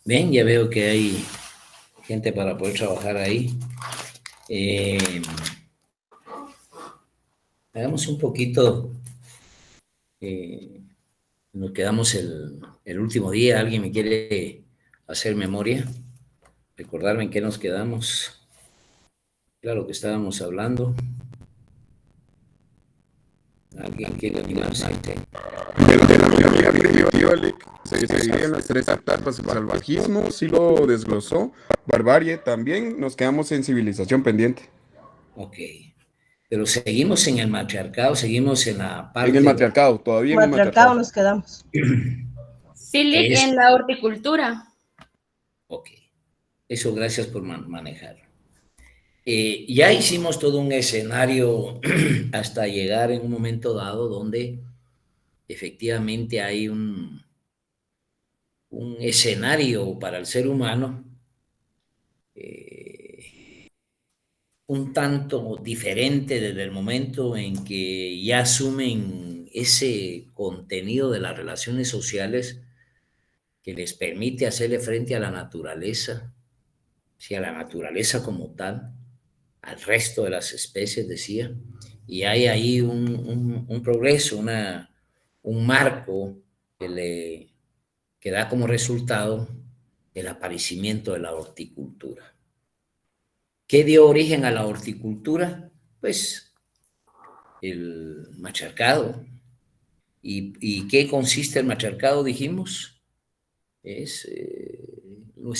Bien, ya veo que hay gente para poder trabajar ahí. Eh, Hagamos un poquito, nos quedamos el último día. ¿Alguien me quiere hacer memoria? Recordarme en qué nos quedamos. Claro que estábamos hablando. ¿Alguien quiere animarse? De la monarquía primitiva se divide en las tres etapas: el salvajismo, sí lo desglosó, barbarie también, nos quedamos en civilización pendiente. Ok. Pero seguimos en el matriarcado, seguimos en la En el parte matriarcado, todavía en el Matriarcado matriarcado. nos quedamos. Silic que en es, la horticultura. ok. Eso gracias por manejar. Ya hicimos todo un escenario hasta llegar en un momento dado donde efectivamente hay un escenario para el ser humano eh, un tanto diferente desde el momento en que ya asumen ese contenido de las relaciones sociales que les permite hacerle frente a la naturaleza, sí, a la naturaleza como tal, al resto de las especies, decía, y hay ahí un progreso, un marco que da como resultado el aparecimiento de la horticultura. ¿Qué dio origen a la horticultura? Pues el matriarcado. ¿Y qué consiste el matriarcado? Dijimos, es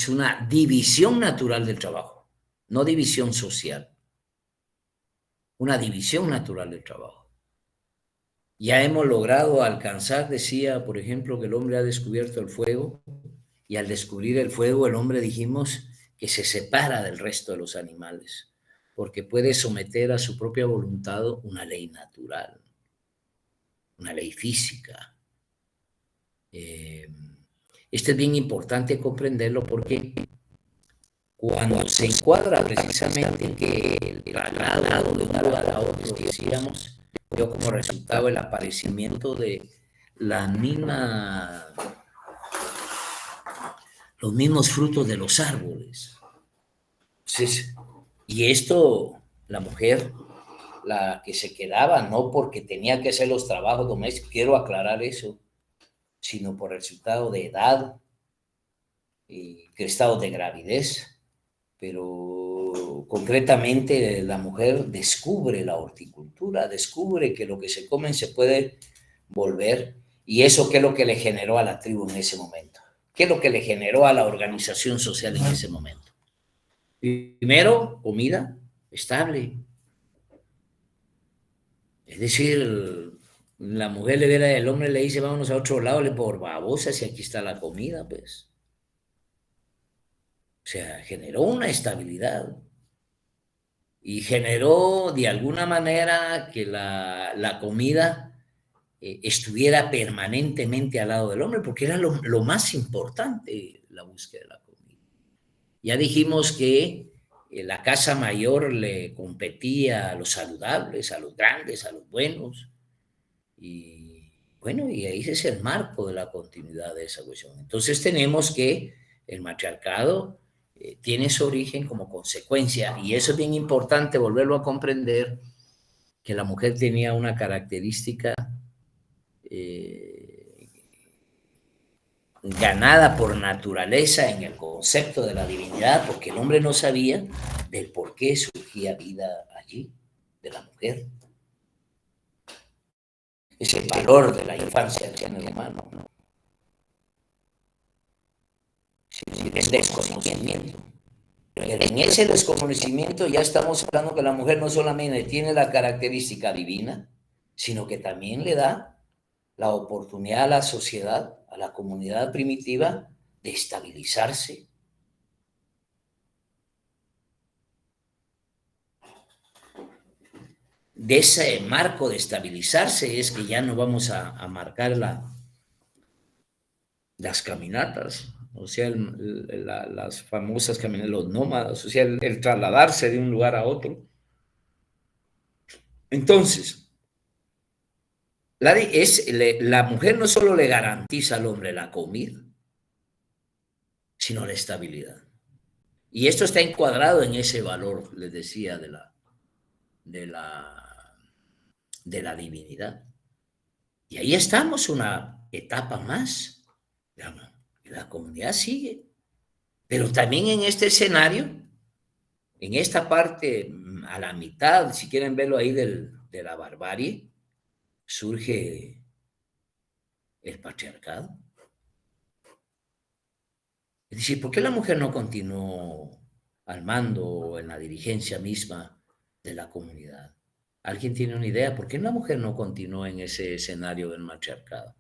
una división natural del trabajo, no división social, una división natural del trabajo. Ya hemos logrado alcanzar, decía, por ejemplo, que el hombre ha descubierto el fuego, y al descubrir el fuego, el hombre dijimos que se separa del resto de los animales, porque puede someter a su propia voluntad una ley natural, una ley física. Eh, Esto es bien importante comprenderlo porque cuando se encuadra precisamente que el traslado de un lugar a otro, decíamos, dio como resultado el aparecimiento de la misma, los mismos frutos de los árboles. Entonces, y esto, la mujer, la que se quedaba, no porque tenía que hacer los trabajos domésticos, quiero aclarar eso, sino por el resultado de edad y estado de gravidez, pero concretamente la mujer descubre la horticultura, descubre que lo que se comen se puede volver, y eso qué es lo que le generó a la tribu en ese momento, qué es lo que le generó a la organización social en ese momento. Primero, comida estable, es decir, la mujer le viera, el hombre le dice vámonos a otro lado, le por babosa si aquí está la comida, pues. O sea, generó una estabilidad y generó de alguna manera que la comida estuviera permanentemente al lado del hombre, porque era lo más importante, la búsqueda de la comida. Ya dijimos que la casa mayor le competía a los saludables, a los grandes, a los buenos, y bueno, y ahí es el marco de la continuidad de esa cuestión. Entonces tenemos que el matriarcado tiene su origen como consecuencia, y eso es bien importante volverlo a comprender, que la mujer tenía una característica eh, ganada por naturaleza en el concepto de la divinidad, porque el hombre no sabía del por qué surgía vida allí, de la mujer. Es el valor de la infancia del género humano, ¿no? Es desconocimiento. Pero en ese desconocimiento ya estamos hablando que la mujer no solamente tiene la característica divina, sino que también le da la oportunidad a la sociedad, a la comunidad primitiva, de estabilizarse. De ese marco de estabilizarse es que ya no vamos a marcar las caminatas, o sea, las famosas caminatas, los nómadas, o sea, el trasladarse de un lugar a otro. Entonces, la mujer no solo le garantiza al hombre la comida, sino la estabilidad. Y esto está encuadrado en ese valor, les decía, de la divinidad. Y ahí estamos, una etapa más. La comunidad sigue. Pero también en este escenario, en esta parte, a la mitad, si quieren verlo ahí de la barbarie, surge el patriarcado. Es decir, ¿por qué la mujer no continuó al mando o en la dirigencia misma de la comunidad? ¿Alguien tiene una idea? ¿Por qué la mujer no continuó en ese escenario del matriarcado?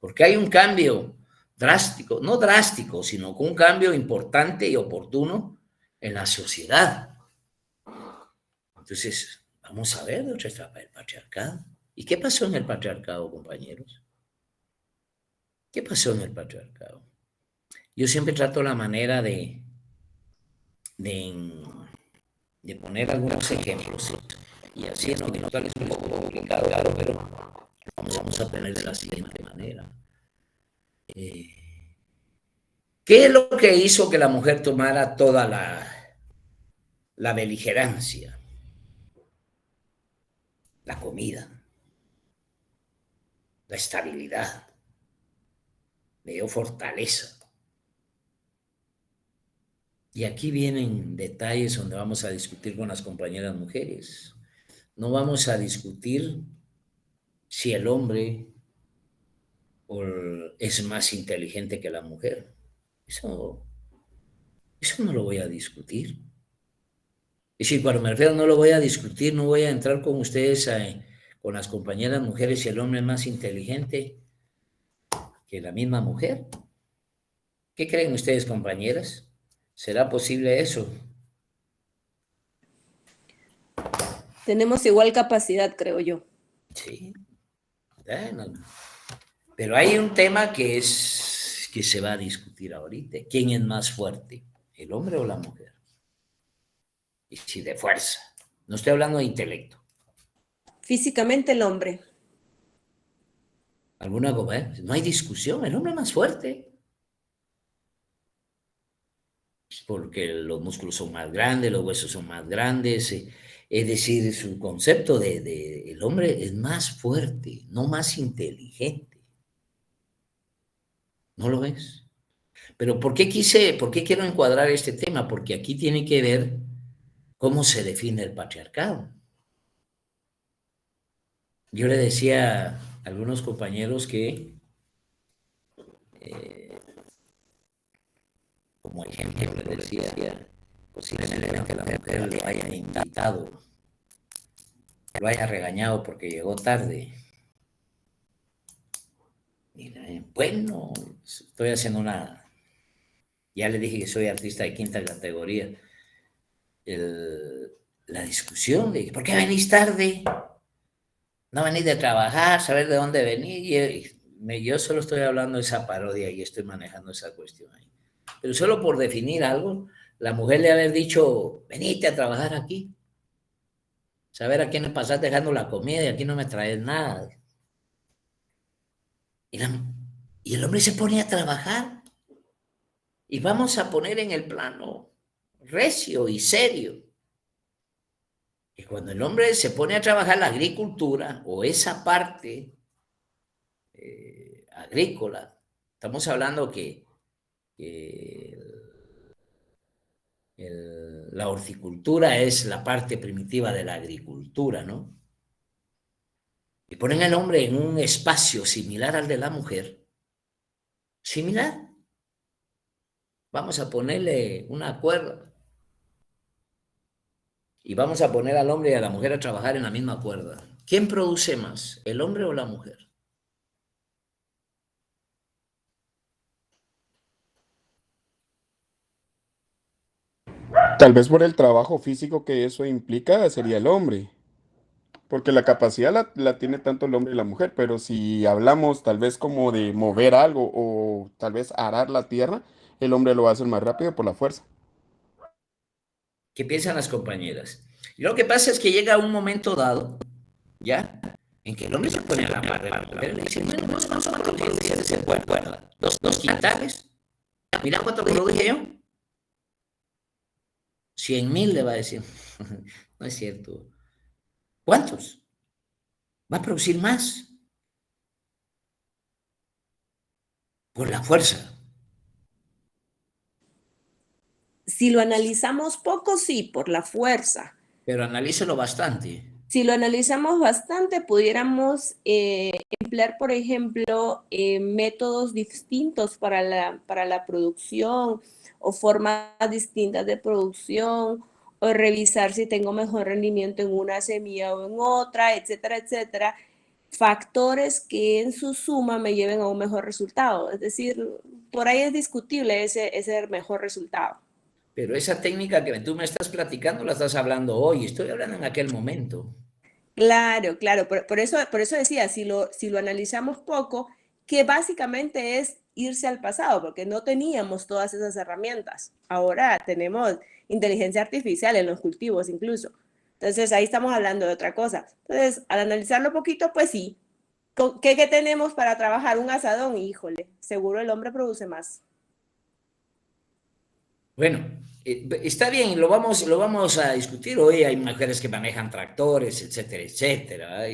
Porque hay un cambio drástico, no drástico, sino con un cambio importante y oportuno en la sociedad. Entonces, vamos a ver otra etapa del patriarcado. ¿Y qué pasó en el patriarcado, compañeros? ¿Qué pasó en el patriarcado? Yo siempre trato la manera de poner algunos ejemplos. Y así en lo que no es un poco complicado, claro, pero vamos a poner de la siguiente manera. ¿Qué es lo que hizo que la mujer tomara toda la beligerancia? La comida, la estabilidad, le dio fortaleza. Y aquí vienen detalles donde vamos a discutir con las compañeras mujeres. No vamos a discutir si el hombre es más inteligente que la mujer. Eso no lo voy a discutir. Y si cuando me refiero no lo voy a discutir, no voy a entrar con ustedes, con las compañeras mujeres, si el hombre es más inteligente que la misma mujer. ¿Qué creen ustedes, compañeras? ¿Será posible eso? Tenemos igual capacidad, creo yo. Sí. Bueno, pero hay un tema que se va a discutir ahorita. ¿Quién es más fuerte, el hombre o la mujer? Y si de fuerza. No estoy hablando de intelecto. Físicamente el hombre. ¿Alguna cosa? No hay discusión, el hombre es más fuerte. Porque los músculos son más grandes, los huesos son más grandes. Es decir, su concepto de el hombre es más fuerte, no más inteligente. ¿No lo ves? Pero ¿por qué quiero encuadrar este tema? Porque aquí tiene que ver cómo se define el patriarcado. Yo le decía a algunos compañeros que, como ejemplo, le decía, posiblemente la mujer lo haya invitado, lo haya regañado porque llegó tarde. Y, bueno, estoy haciendo ya le dije que soy artista de quinta categoría. La discusión de ¿por qué venís tarde? No venís de trabajar, saber de dónde venís. Yo solo estoy hablando de esa parodia y estoy manejando esa cuestión ahí. Pero solo por definir algo, la mujer le haber dicho, venite a trabajar aquí. Saber a quién le pasás dejando la comida y aquí no me traes nada. Y el hombre se pone a trabajar. Y vamos a poner en el plano recio y serio. Y cuando el hombre se pone a trabajar la agricultura o esa parte agrícola, estamos hablando que la horticultura es la parte primitiva de la agricultura, ¿no? Y ponen al hombre en un espacio similar al de la mujer. Similar. Vamos a ponerle una cuerda. Y vamos a poner al hombre y a la mujer a trabajar en la misma cuerda. ¿Quién produce más, el hombre o la mujer? Tal vez por el trabajo físico que eso implica sería el hombre, porque la capacidad la tiene tanto el hombre y la mujer, pero si hablamos tal vez como de mover algo o tal vez arar la tierra, el hombre lo va a hacer más rápido por la fuerza. ¿Qué piensan las compañeras? Y lo que pasa es que llega un momento dado, ¿ya? En que el hombre se pone a la par de la mujer y le dice, bueno, vamos a cuántos días de ser cuerda. Dos quintales. mira cuánto produje yo. 100,000 le va a decir. No es cierto. ¿Cuántos? Va a producir más. Por la fuerza. Si lo analizamos poco, sí, por la fuerza. Pero analícelo bastante. Si lo analizamos bastante, pudiéramos emplear, por ejemplo, métodos distintos para la producción o formas distintas de producción o revisar si tengo mejor rendimiento en una semilla o en otra, etcétera, etcétera. Factores que en su suma me lleven a un mejor resultado. Es decir, por ahí es discutible ese mejor resultado. Pero esa técnica que tú me estás platicando la estás hablando hoy. Estoy hablando en aquel momento. Claro, claro, por eso decía, si lo analizamos poco, que básicamente es irse al pasado, porque no teníamos todas esas herramientas. Ahora tenemos inteligencia artificial en los cultivos incluso. Entonces ahí estamos hablando de otra cosa. Entonces, al analizarlo poquito, pues sí. ¿Qué tenemos para trabajar? Un asadón, híjole, seguro el hombre produce más. Bueno, está bien, lo vamos a discutir. Hoy hay mujeres que manejan tractores, etcétera, etcétera.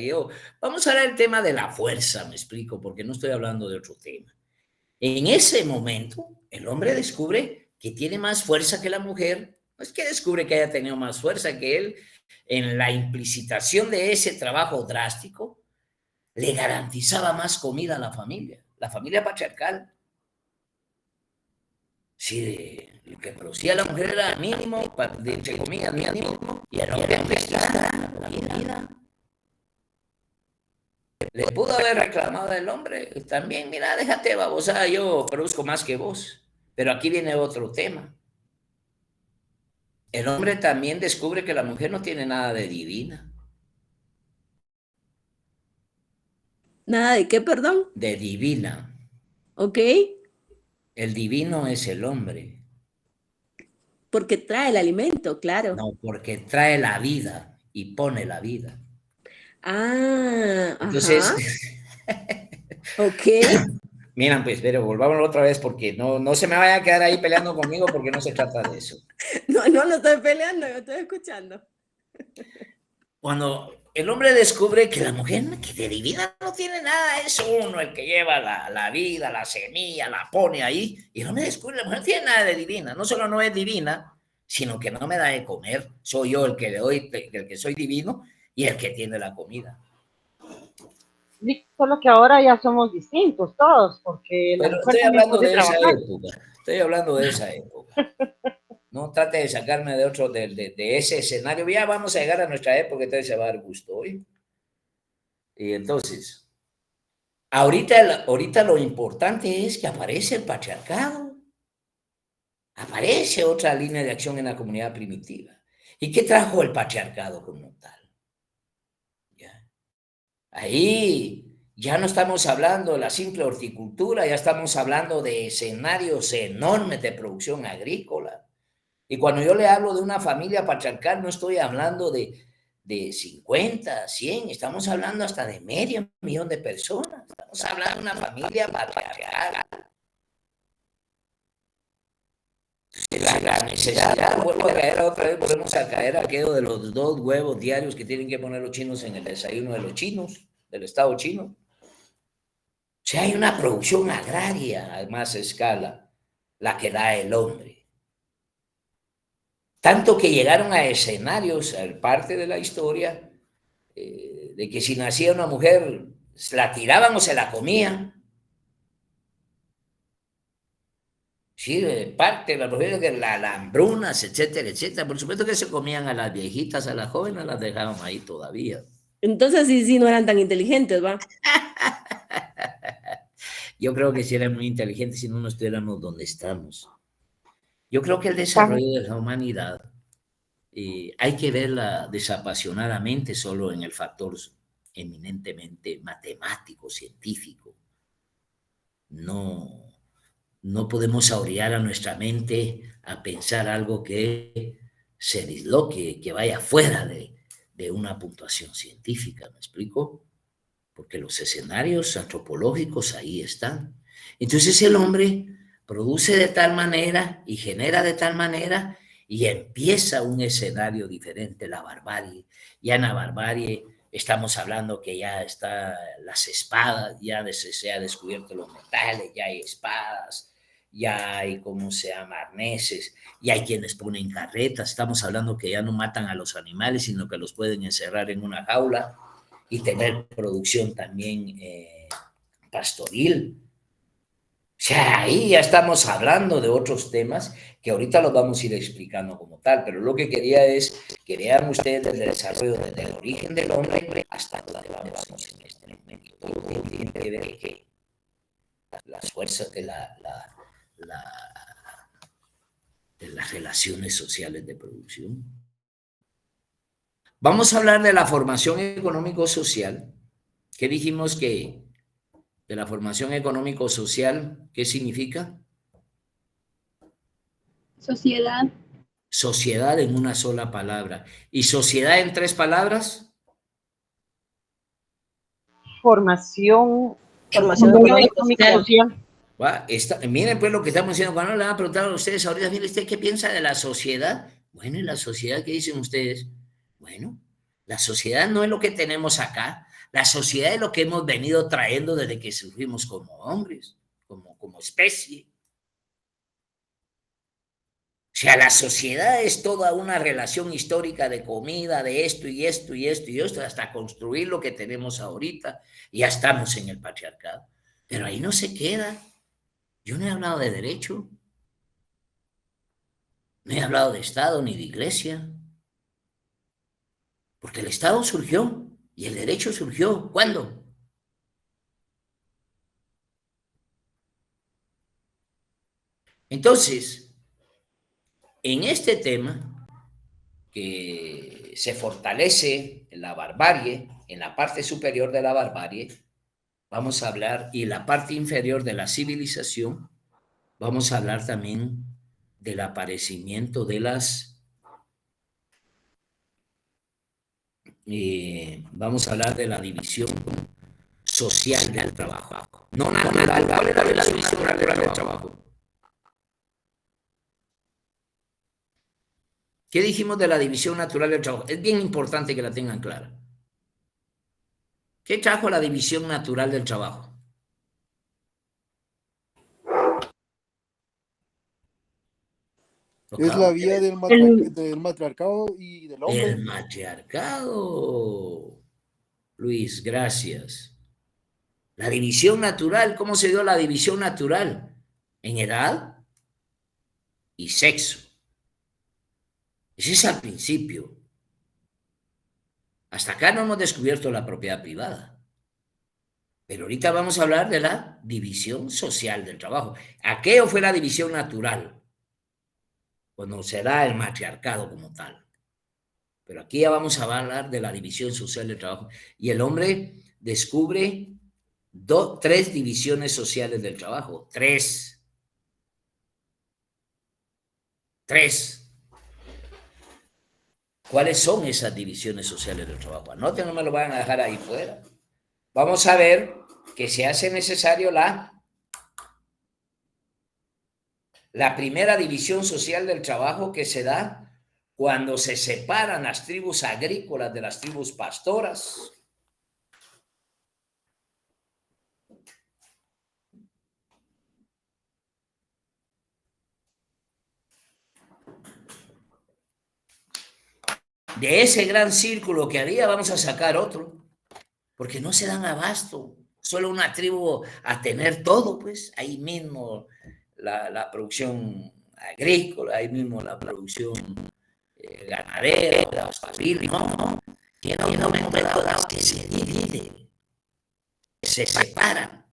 Vamos a hablar del tema de la fuerza, me explico, porque no estoy hablando de otro tema. En ese momento, el hombre descubre que tiene más fuerza que la mujer. No es que descubre que haya tenido más fuerza que él. En la implicitación de ese trabajo drástico, le garantizaba más comida a la familia patriarcal. Sí, lo que producía la mujer era mínimo, entre comillas, mínimo, y el hombre la vida. Le pudo haber reclamado el hombre también, mira, déjate babosada, yo produzco más que vos. Pero aquí viene otro tema. El hombre también descubre que la mujer no tiene nada de divina. ¿Nada de qué, perdón? De divina. ¿Ok? El divino es el hombre. Porque trae el alimento, claro. No, porque trae la vida y pone la vida. Ah, Entonces, ajá. Ok. miran, pues, pero volvámonos otra vez porque no se me vaya a quedar ahí peleando conmigo porque no se trata de eso. No estoy peleando, yo estoy escuchando. Cuando el hombre descubre que la mujer que de divina no tiene nada, es uno el que lleva la vida, la semilla, la pone ahí, y el hombre descubre que la mujer no tiene nada de divina, no solo no es divina, sino que no me da de comer, soy yo el que le doy, el que soy divino y el que tiene la comida. Solo que ahora ya somos distintos todos, porque la Pero mujer estoy también hablando puede de esa trabajar. época, estoy hablando de esa época. No trate de sacarme de otro, de ese escenario. Ya vamos a llegar a nuestra época, entonces se va a dar gusto hoy. Y entonces, ahorita lo importante es que aparece el patriarcado. Aparece otra línea de acción en la comunidad primitiva. ¿Y qué trajo el patriarcado como tal? ¿Ya? Ahí ya no estamos hablando de la simple horticultura, ya estamos hablando de escenarios enormes de producción agrícola. Y cuando yo le hablo de una familia patriarcal, no estoy hablando de 50, 100, estamos hablando hasta de 500,000 de personas. Estamos hablando de una familia patriarcal. La necesidad, vuelvo a caer otra vez, volvemos a caer a aquello de los 2 huevos diarios que tienen que poner los chinos en el desayuno de los chinos, del Estado chino. O sea, hay una producción agraria a más escala, la que da el hombre. Tanto que llegaron a escenarios, parte de la historia, de que si nacía una mujer, la tiraban o se la comían. Sí, parte de la profesión, que las hambrunas, etcétera, etcétera. Por supuesto que se comían a las viejitas, a las jóvenes, las dejaban ahí todavía. Entonces sí no eran tan inteligentes, ¿va? Yo creo que si eran muy inteligentes si no estuviéramos donde estamos. Yo creo que el desarrollo de la humanidad hay que verla desapasionadamente solo en el factor eminentemente matemático, científico. No podemos orillar a nuestra mente a pensar algo que se disloque, que vaya fuera de una puntuación científica, ¿me explico? Porque los escenarios antropológicos ahí están. Entonces el hombre produce de tal manera y genera de tal manera y empieza un escenario diferente, la barbarie. Ya en la barbarie estamos hablando que ya están las espadas, ya se ha descubierto los metales, ya hay espadas, ya hay, ¿cómo se llama?, arneses, ya hay quienes ponen carretas. Estamos hablando que ya no matan a los animales, sino que los pueden encerrar en una jaula y tener producción también pastoril. O sea, ahí ya estamos hablando de otros temas que ahorita los vamos a ir explicando como tal, pero lo que quería es que vean ustedes desde el desarrollo, desde el origen del hombre hasta donde vamos en este momento. Todo tiene que ver que las fuerzas de las relaciones sociales de producción. Vamos a hablar de la formación económico-social. ¿Qué dijimos que de la formación económico-social? ¿Qué significa? Sociedad. Sociedad en una sola palabra. ¿Y sociedad en 3 palabras? Formación Económica social. Miren pues lo que estamos diciendo. Cuando le van a preguntar a ustedes ahorita, mire usted, ¿qué piensa de la sociedad? Bueno, ¿y la sociedad qué dicen ustedes? Bueno, la sociedad no es lo que tenemos acá. La sociedad es lo que hemos venido trayendo desde que surgimos como hombres, como especie. O sea, la sociedad es toda una relación histórica de comida, de esto y esto y esto y esto, hasta construir lo que tenemos ahorita. Ya estamos en el patriarcado. Pero ahí no se queda. Yo no he hablado de derecho. No he hablado de Estado ni de iglesia. Porque el Estado surgió y el derecho surgió. ¿Cuándo? Entonces, en este tema, que se fortalece la barbarie, en la parte superior de la barbarie, vamos a hablar, y la parte inferior de la civilización, vamos a hablar también del aparecimiento de vamos a hablar de la división social del trabajo. No natural, de la división natural del trabajo. ¿Qué dijimos de la división natural del trabajo? Es bien importante que la tengan clara. ¿Qué trajo la división natural del trabajo? Es la vía del matriarcado y del hombre. El matriarcado. Luis, gracias. La división natural, ¿cómo se dio la división natural? En edad y sexo. Ese es al principio. Hasta acá no hemos descubierto la propiedad privada. Pero ahorita vamos a hablar de la división social del trabajo. Aquello fue la división natural, cuando se da el matriarcado como tal. Pero aquí ya vamos a hablar de la división social del trabajo. Y el hombre descubre 3 divisiones sociales del trabajo. 3. ¿Cuáles son esas divisiones sociales del trabajo? Anoten, no me lo van a dejar ahí fuera. Vamos a ver que se hace necesario la primera división social del trabajo, que se da cuando se separan las tribus agrícolas de las tribus pastoras. De ese gran círculo que había vamos a sacar otro, porque no se dan abasto. Solo una tribu a tener todo, pues ahí mismo la producción agrícola, ahí mismo la producción ganadera, pastoril, no. Tiene un momento dado que se divide, se separan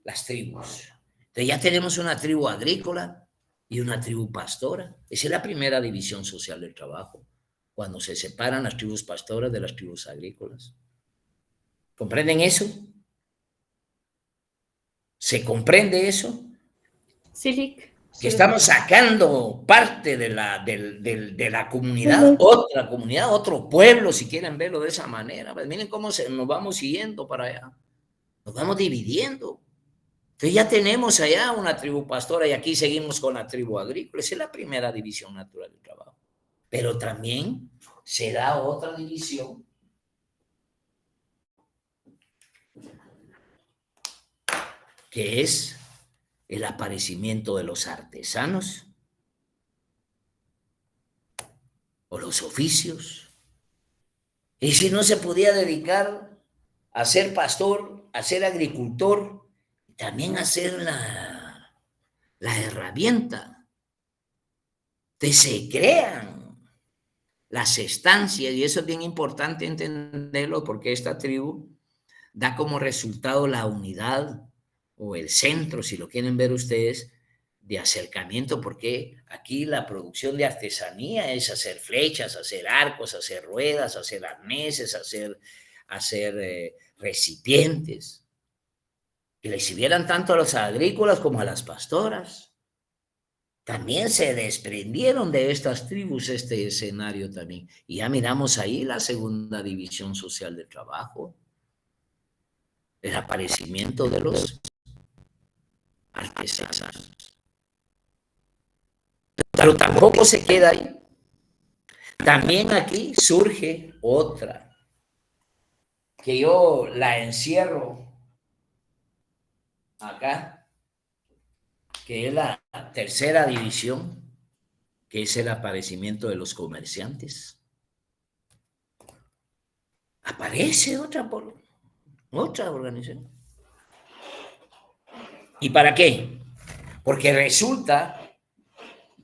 las tribus. Entonces ya tenemos una tribu agrícola y una tribu pastora. Esa es la primera división social del trabajo, cuando se separan las tribus pastoras de las tribus agrícolas. ¿Comprenden eso? ¿Se comprende eso? Sí. Que estamos sacando parte de la comunidad, otra comunidad, otro pueblo, si quieren verlo de esa manera. Pues miren cómo nos vamos siguiendo para allá. Nos vamos dividiendo. Entonces ya tenemos allá una tribu pastora y aquí seguimos con la tribu agrícola. Esa es la primera división natural del trabajo. Pero también se da otra división que es el aparecimiento de los artesanos o los oficios. Y si no se podía dedicar a ser pastor, a ser agricultor, también a ser la herramienta. Entonces se crean las estancias, y eso es bien importante entenderlo, porque esta tribu da como resultado la unidad o el centro, si lo quieren ver ustedes, de acercamiento, porque aquí la producción de artesanía es hacer flechas, hacer arcos, hacer ruedas, hacer arneses, hacer recipientes, que le sirvieran tanto a los agrícolas como a las pastoras. También se desprendieron de estas tribus este escenario también. Y ya miramos ahí la segunda división social del trabajo, el aparecimiento de los artesanos. Pero tampoco se queda ahí. También aquí surge otra, que yo la encierro acá, que es la tercera división, que es el aparecimiento de los comerciantes. Aparece otra organización. ¿Y para qué? Porque resulta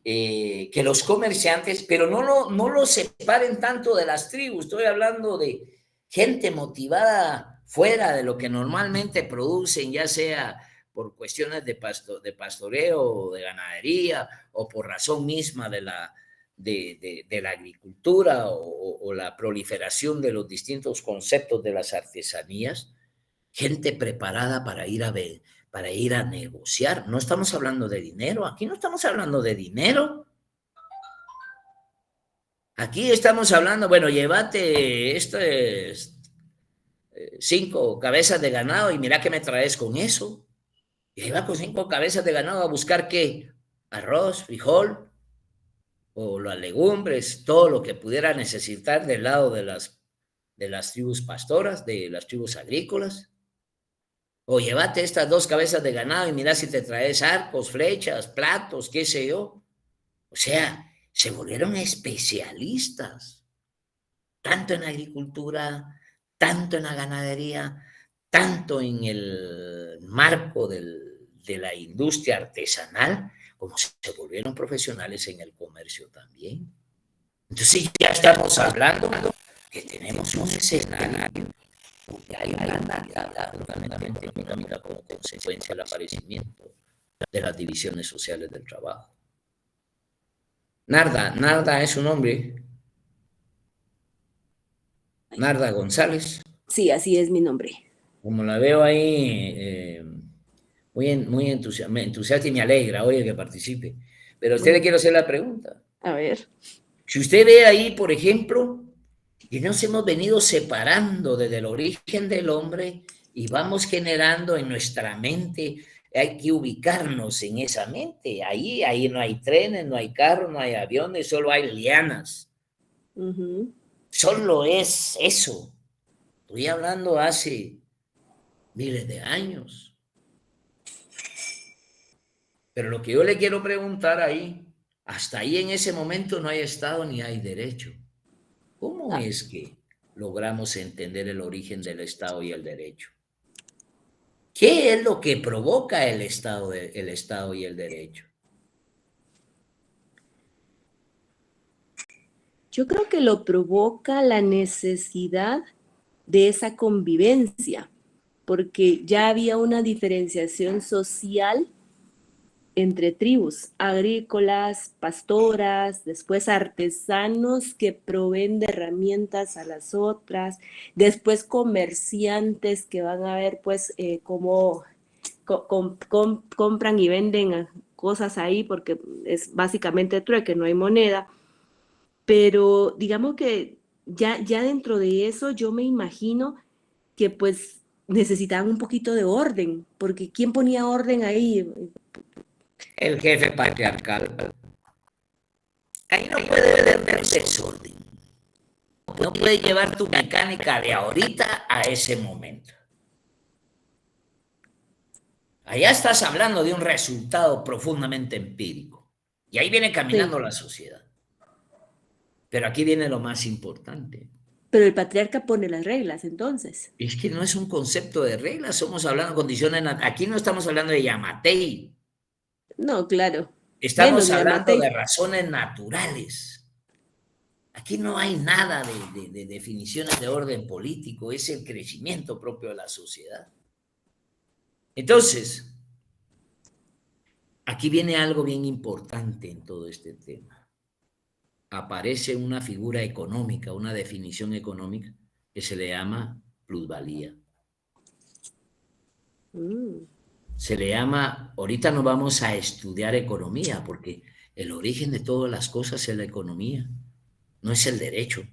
que los comerciantes, pero no lo separen tanto de las tribus, estoy hablando de gente motivada fuera de lo que normalmente producen, ya sea por cuestiones de pastoreo o de ganadería o por razón misma de la agricultura o la proliferación de los distintos conceptos de las artesanías, gente preparada para ir a negociar. No estamos hablando de dinero, aquí no estamos hablando de dinero. Aquí estamos hablando, bueno, llévate 5 cabezas de ganado y mira qué me traes con eso. Y ahí va con 5 cabezas de ganado a buscar qué, arroz, frijol, o las legumbres, todo lo que pudiera necesitar del lado de las tribus pastoras, de las tribus agrícolas. O llévate estas 2 cabezas de ganado y mira si te traes arcos, flechas, platos, qué sé yo. O sea, se volvieron especialistas, tanto en la agricultura, tanto en la ganadería, tanto en el marco de la industria artesanal, como se volvieron profesionales en el comercio también. Entonces ya estamos hablando que tenemos un escenario porque hay una realidad totalmente económica como consecuencia del aparecimiento de las divisiones sociales del trabajo. Narda es su nombre. Narda González. Sí, así es mi nombre. Como la veo ahí, muy entusiasta y me alegra, oye, que participe. Pero a usted le quiero hacer la pregunta. A ver. Si usted ve ahí, por ejemplo, que nos hemos venido separando desde el origen del hombre y vamos generando en nuestra mente, hay que ubicarnos en esa mente. Ahí no hay trenes, no hay carros, no hay aviones, solo hay lianas. Solo es eso. Estoy hablando hace miles de años. Pero lo que yo le quiero preguntar ahí, hasta ahí en ese momento no hay Estado ni hay derecho. ¿Cómo es que logramos entender el origen del Estado y el derecho? ¿Qué es lo que provoca el Estado y el derecho? Yo creo que lo provoca la necesidad de esa convivencia, porque ya había una diferenciación social entre tribus agrícolas, pastoras, después artesanos que proveen de herramientas a las otras, después comerciantes que van a ver pues cómo compran y venden cosas ahí porque es básicamente trueque, no hay moneda, pero digamos que ya dentro de eso yo me imagino que pues necesitaban un poquito de orden, porque ¿quién ponía orden ahí? El jefe patriarcal. Ahí no puede haber desorden. No puedes llevar tu mecánica de ahorita a ese momento. Allá estás hablando de un resultado profundamente empírico. Y ahí viene caminando Sí. la sociedad. Pero aquí viene lo más importante. Pero el patriarca pone las reglas, entonces. Es que no es un concepto de reglas, estamos hablando de condiciones. Aquí no estamos hablando de Yamatei. No, claro. Estamos Menos hablando de Yamatei. razones naturales. Aquí no hay nada de definiciones de orden político, es el crecimiento propio de la sociedad. Entonces, aquí viene algo bien importante en todo este tema. Aparece una figura económica, una definición económica que se le llama plusvalía. Se le llama, ahorita no vamos a estudiar economía, porque el origen de todas las cosas es la economía, no es el derecho.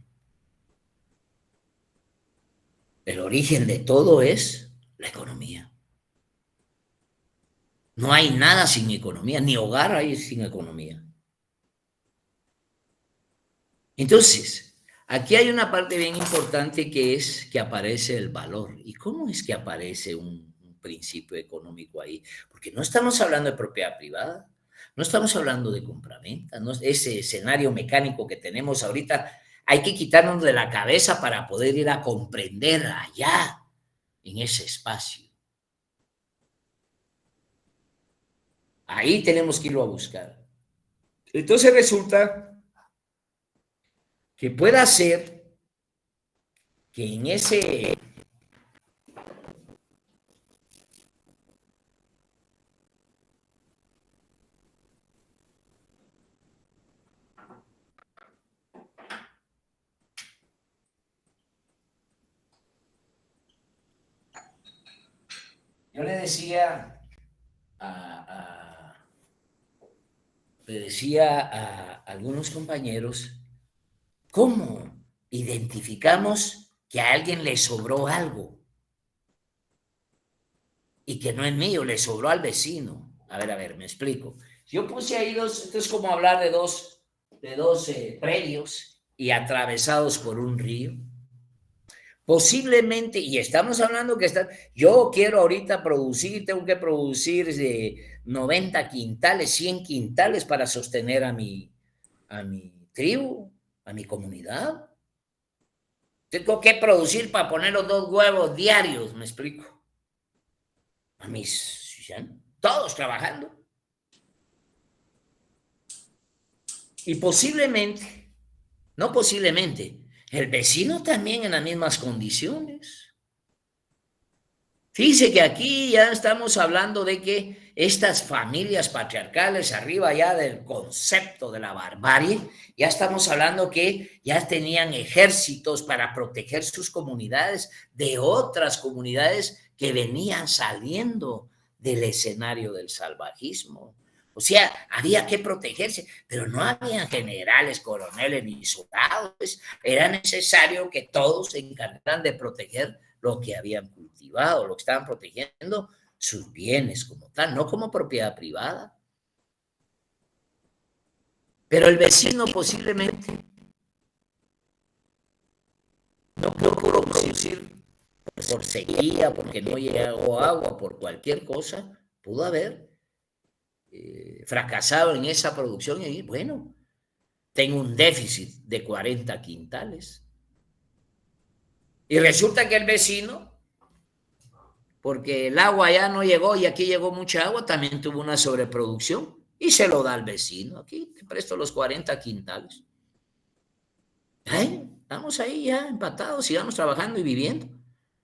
El origen de todo es la economía. No hay nada sin economía, ni hogar hay sin economía. Entonces, aquí hay una parte bien importante que es que aparece el valor. ¿Y cómo es que aparece un principio económico ahí? Porque no estamos hablando de propiedad privada, no estamos hablando de compraventa, ¿no? Ese escenario mecánico que tenemos ahorita hay que quitarnos de la cabeza para poder ir a comprender allá, en ese espacio. Ahí tenemos que irlo a buscar. Entonces resulta que pueda ser que en ese yo le decía a algunos compañeros, ¿cómo identificamos que a alguien le sobró algo? Y que no es mío, le sobró al vecino. A ver, me explico. Yo puse ahí dos, esto es como hablar de dos predios y atravesados por un río. Posiblemente, y estamos hablando que yo quiero ahorita producir, tengo que producir 90 quintales, 100 quintales para sostener a mi tribu, a mi comunidad. Tengo que producir para poner los 2 huevos diarios, me explico. A mis, todos trabajando. Y posiblemente, no posiblemente, el vecino también en las mismas condiciones. Fíjese que aquí ya estamos hablando de que estas familias patriarcales, arriba ya del concepto de la barbarie, ya estamos hablando que ya tenían ejércitos para proteger sus comunidades de otras comunidades que venían saliendo del escenario del salvajismo. O sea, había que protegerse, pero no había generales, coroneles ni soldados. Era necesario que todos se encargaran de proteger lo que habían cultivado, lo que estaban protegiendo, sus bienes como tal, no como propiedad privada. Pero el vecino posiblemente no pudo producir por sequía, porque no llegó agua, por cualquier cosa, pudo haber fracasado en esa producción y bueno, tengo un déficit de 40 quintales. Y resulta que el vecino, porque el agua ya no llegó y aquí llegó mucha agua, también tuvo una sobreproducción y se lo da al vecino. Aquí te presto los 40 quintales. Estamos ahí ya empatados, sigamos trabajando y viviendo.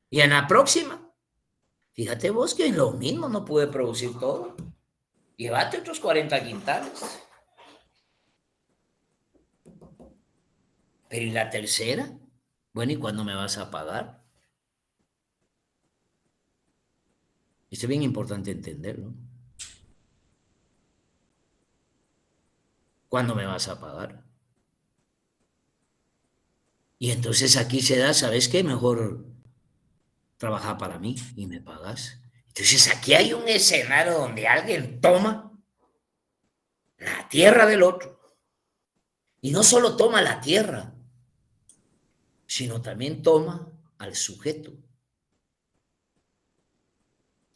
Y en la próxima, fíjate vos que lo mismo, no pude producir todo. Llévate otros 40 quintales. Pero ¿y la tercera? Bueno, ¿y cuándo me vas a pagar? Esto es bien importante entenderlo. ¿Cuándo me vas a pagar? Y entonces aquí se da, ¿sabes qué? Mejor trabajar para mí y me pagas. Entonces aquí hay un escenario donde alguien toma la tierra del otro. Y no solo toma la tierra, sino también toma al sujeto.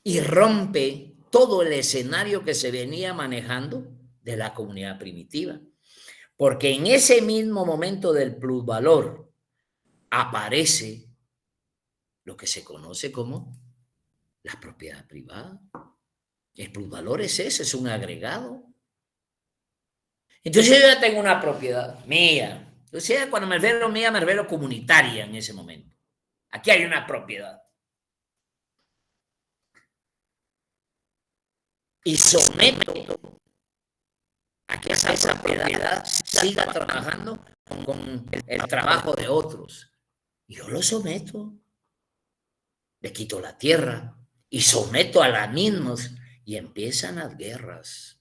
Y rompe todo el escenario que se venía manejando de la comunidad primitiva. Porque en ese mismo momento del plusvalor aparece lo que se conoce como la propiedad privada. El plusvalor es ese, es un agregado. Entonces yo ya tengo una propiedad mía. Entonces cuando me refiero mía, me refiero comunitaria en ese momento. Aquí hay una propiedad. Y someto a que esa propiedad siga trabajando con el trabajo de otros. Yo lo someto. Le quito la tierra y someto a la mismos. Y empiezan las guerras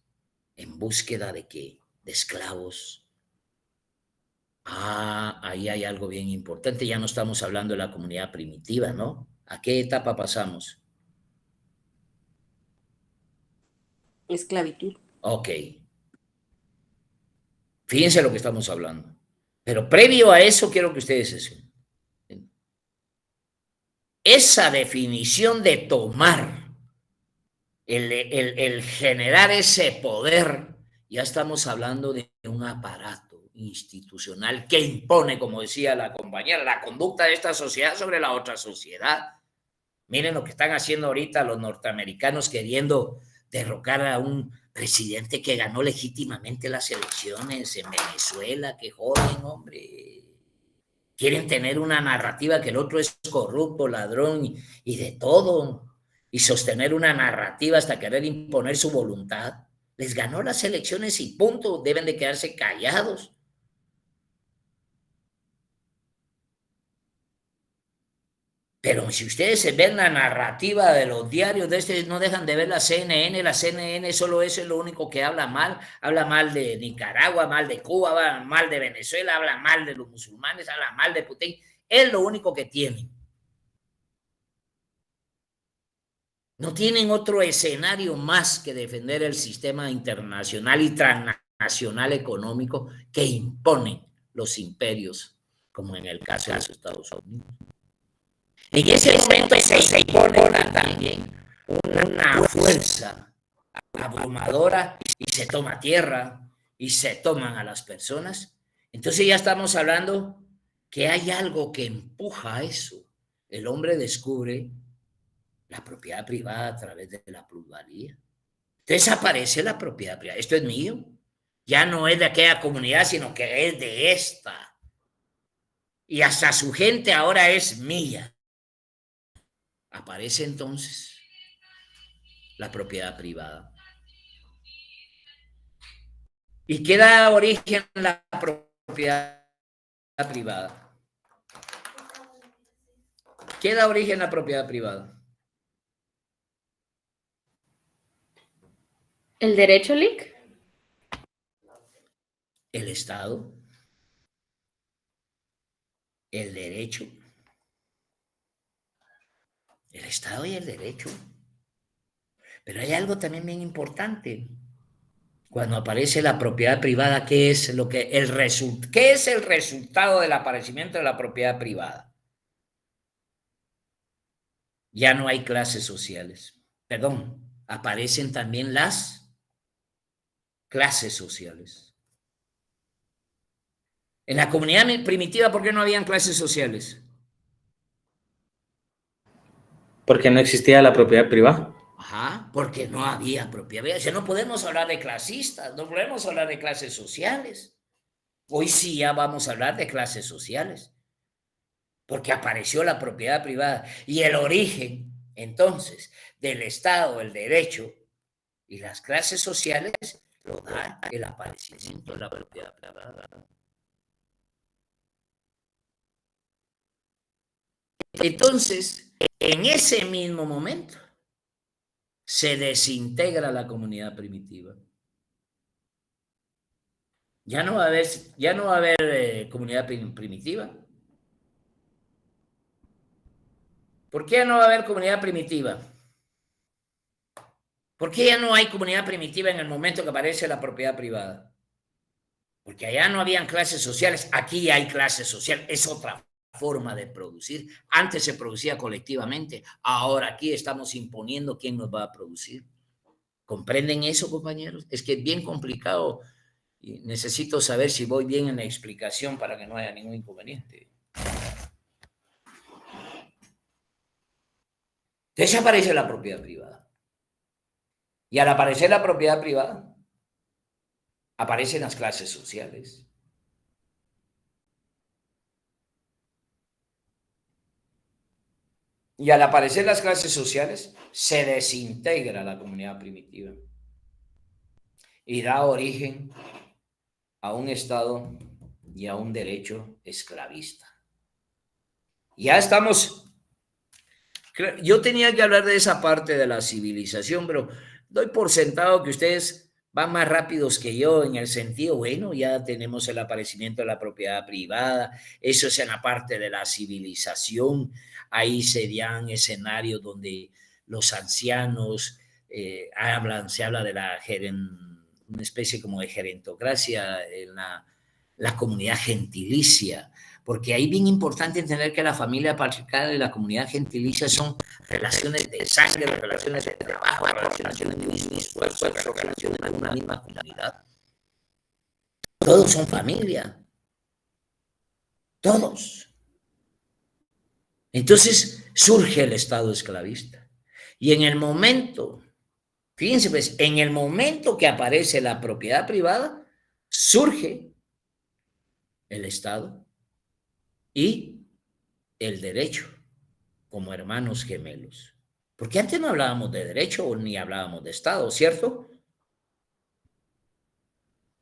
en búsqueda de ¿qué? De esclavos. Ahí hay algo bien importante. Ya no estamos hablando de la comunidad primitiva, ¿no? ¿A qué etapa pasamos? Esclavitud. Ok. Fíjense lo que estamos hablando. Pero previo a eso quiero que ustedes se esa definición de tomar, el generar ese poder, ya estamos hablando de un aparato institucional que impone, como decía la compañera, la conducta de esta sociedad sobre la otra sociedad. Miren lo que están haciendo ahorita los norteamericanos queriendo derrocar a un presidente que ganó legítimamente las elecciones en Venezuela. Que joden, hombre. Quieren tener una narrativa que el otro es corrupto, ladrón y de todo, y sostener una narrativa hasta querer imponer su voluntad. Les ganó las elecciones y punto, deben de quedarse callados. Pero si ustedes ven la narrativa de los diarios de no dejan de ver la CNN solo eso es lo único que habla mal de Nicaragua, mal de Cuba, habla mal de Venezuela, habla mal de los musulmanes, habla mal de Putin, es lo único que tienen. No tienen otro escenario más que defender el sistema internacional y transnacional económico que imponen los imperios, como en el caso de los Estados Unidos. En ese momento se impone también una fuerza abrumadora y se toma tierra y se toman a las personas. Entonces ya estamos hablando que hay algo que empuja a eso. El hombre descubre la propiedad privada a través de la plusvalía. Entonces aparece la propiedad privada. Esto es mío. Ya no es de aquella comunidad, sino que es de esta. Y hasta su gente ahora es mía. Aparece entonces la propiedad privada. ¿Y qué da origen a la propiedad privada? ¿Qué da origen a la propiedad privada? ¿El derecho, Lick? El Estado, el derecho, el Estado y el derecho. Pero hay algo también bien importante. Cuando aparece la propiedad privada, ¿qué es qué es el resultado del aparecimiento de la propiedad privada? Ya no hay clases sociales. Perdón, aparecen también las clases sociales. En la comunidad primitiva, ¿por qué no habían clases sociales? Porque no existía la propiedad privada. Ajá, porque no había propiedad. O sea, no podemos hablar de clasistas, no podemos hablar de clases sociales. Hoy sí ya vamos a hablar de clases sociales, porque apareció la propiedad privada y el origen, entonces, del Estado, el derecho y las clases sociales lo da el aparecimiento de la propiedad privada. Entonces, en ese mismo momento, se desintegra la comunidad primitiva. Ya no va a haber comunidad primitiva. ¿Por qué ya no va a haber comunidad primitiva? ¿Por qué ya no hay comunidad primitiva en el momento que aparece la propiedad privada? Porque allá no habían clases sociales, aquí hay clases sociales, es otra forma de producir. Antes se producía colectivamente, ahora aquí estamos imponiendo quién nos va a producir. ¿Comprenden eso, compañeros? Es que es bien complicado y necesito saber si voy bien en la explicación para que no haya ningún inconveniente. Desaparece la propiedad privada. Y al aparecer la propiedad privada, aparecen las clases sociales. Y al aparecer las clases sociales, se desintegra la comunidad primitiva y da origen a un Estado y a un derecho esclavista. Ya estamos... Yo tenía que hablar de esa parte de la civilización, pero doy por sentado que ustedes van más rápidos que yo en el sentido, bueno, ya tenemos el aparecimiento de la propiedad privada, eso es en la parte de la civilización, ahí serían escenarios donde los ancianos se habla de una especie como de gerontocracia en la comunidad gentilicia, porque ahí es bien importante entender que la familia patriarcal y la comunidad gentilicia son relaciones de sangre, relaciones de trabajo, relaciones de mismo esfuerzo, relaciones de una misma comunidad. Todos son familia. Todos. Entonces surge el Estado esclavista. Y en el momento, fíjense pues, en el momento que aparece la propiedad privada, surge el Estado y el derecho como hermanos gemelos. Porque antes no hablábamos de derecho ni hablábamos de Estado, ¿cierto?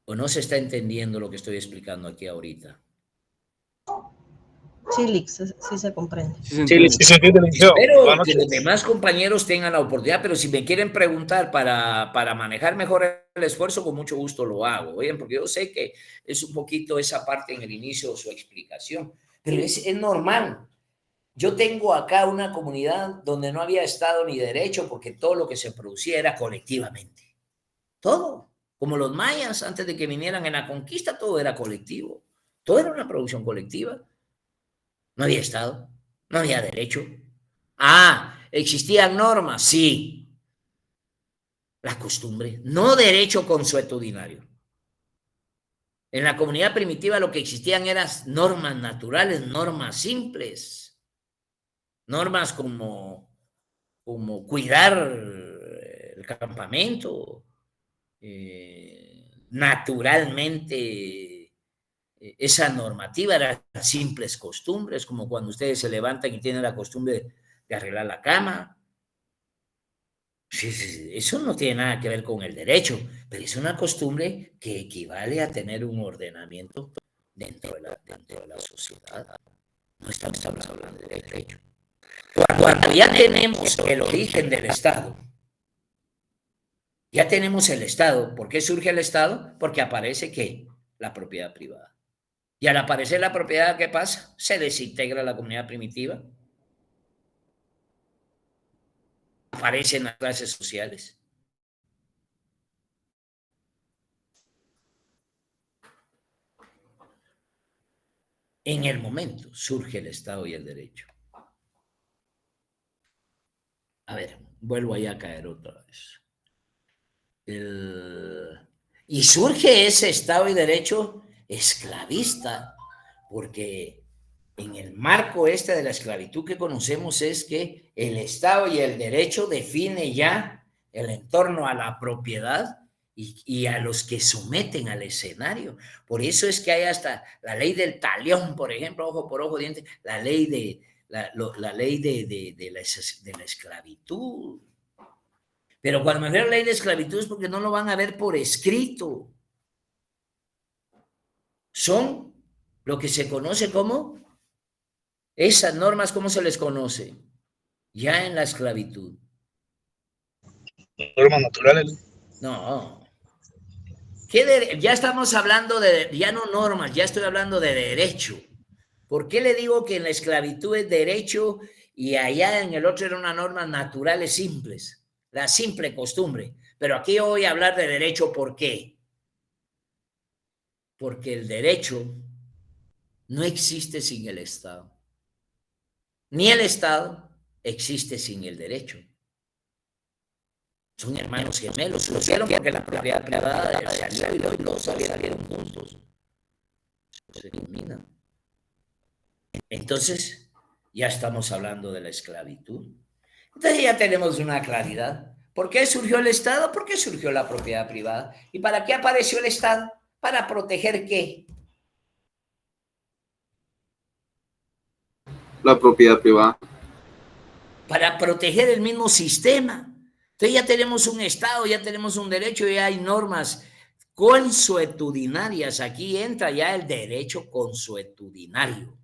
¿O no se está entendiendo lo que estoy explicando aquí ahorita? Sí, Lick, sí se comprende. Sí, se entiende. Espero que los demás compañeros tengan la oportunidad, pero si me quieren preguntar para manejar mejor el esfuerzo, con mucho gusto lo hago. Oigan, porque yo sé que es un poquito esa parte en el inicio de su explicación, pero es normal. Yo tengo acá una comunidad donde no había Estado ni derecho porque todo lo que se producía era colectivamente. Todo. Como los mayas, antes de que vinieran en la conquista, todo era colectivo. Todo era una producción colectiva. No había Estado, no había derecho. ¿Existían normas? Sí. La costumbre, no derecho consuetudinario. En la comunidad primitiva lo que existían eran normas naturales, normas simples. Normas como cuidar el campamento, naturalmente esa normativa eran simples costumbres, como cuando ustedes se levantan y tienen la costumbre de arreglar la cama. Sí, eso no tiene nada que ver con el derecho, pero es una costumbre que equivale a tener un ordenamiento dentro de la sociedad. No estamos hablando de derecho. Cuando ya tenemos el origen del Estado, ya tenemos el Estado. ¿Por qué surge el Estado? Porque aparece ¿qué? La propiedad privada. Y al aparecer la propiedad, ¿qué pasa? Se desintegra la comunidad primitiva. Aparecen las clases sociales. En el momento surge el Estado y el derecho. A ver, vuelvo ahí a caer otra vez. Y surge ese Estado y derecho esclavista, porque en el marco de la esclavitud que conocemos es que el Estado y el derecho define ya el entorno a la propiedad y a los que someten al escenario. Por eso es que hay hasta la ley del talión, por ejemplo, ojo por ojo, diente, la ley de la esclavitud. Pero cuando me refiero a la ley de esclavitud es porque no lo van a ver por escrito. Son lo que se conoce como, esas normas, ¿cómo se les conoce? Ya en la esclavitud. Normas naturales. No. Ya estamos hablando ya no normas, ya estoy hablando de derecho. ¿Por qué le digo que en la esclavitud es derecho y allá en el otro eran unas normas naturales simples, la simple costumbre. Pero aquí yo voy a hablar de derecho, ¿por qué? Porque el derecho no existe sin el Estado, ni el Estado existe sin el derecho. Son hermanos gemelos, lo hicieron porque la propiedad privada salió y los dos salieron juntos. Se eliminan. Entonces, ya estamos hablando de la esclavitud. Entonces ya tenemos una claridad. ¿Por qué surgió el Estado? ¿Por qué surgió la propiedad privada? ¿Y para qué apareció el Estado? ¿Para proteger qué? La propiedad privada. Para proteger el mismo sistema. Entonces ya tenemos un Estado, ya tenemos un derecho, ya hay normas consuetudinarias. Aquí entra ya el derecho consuetudinario.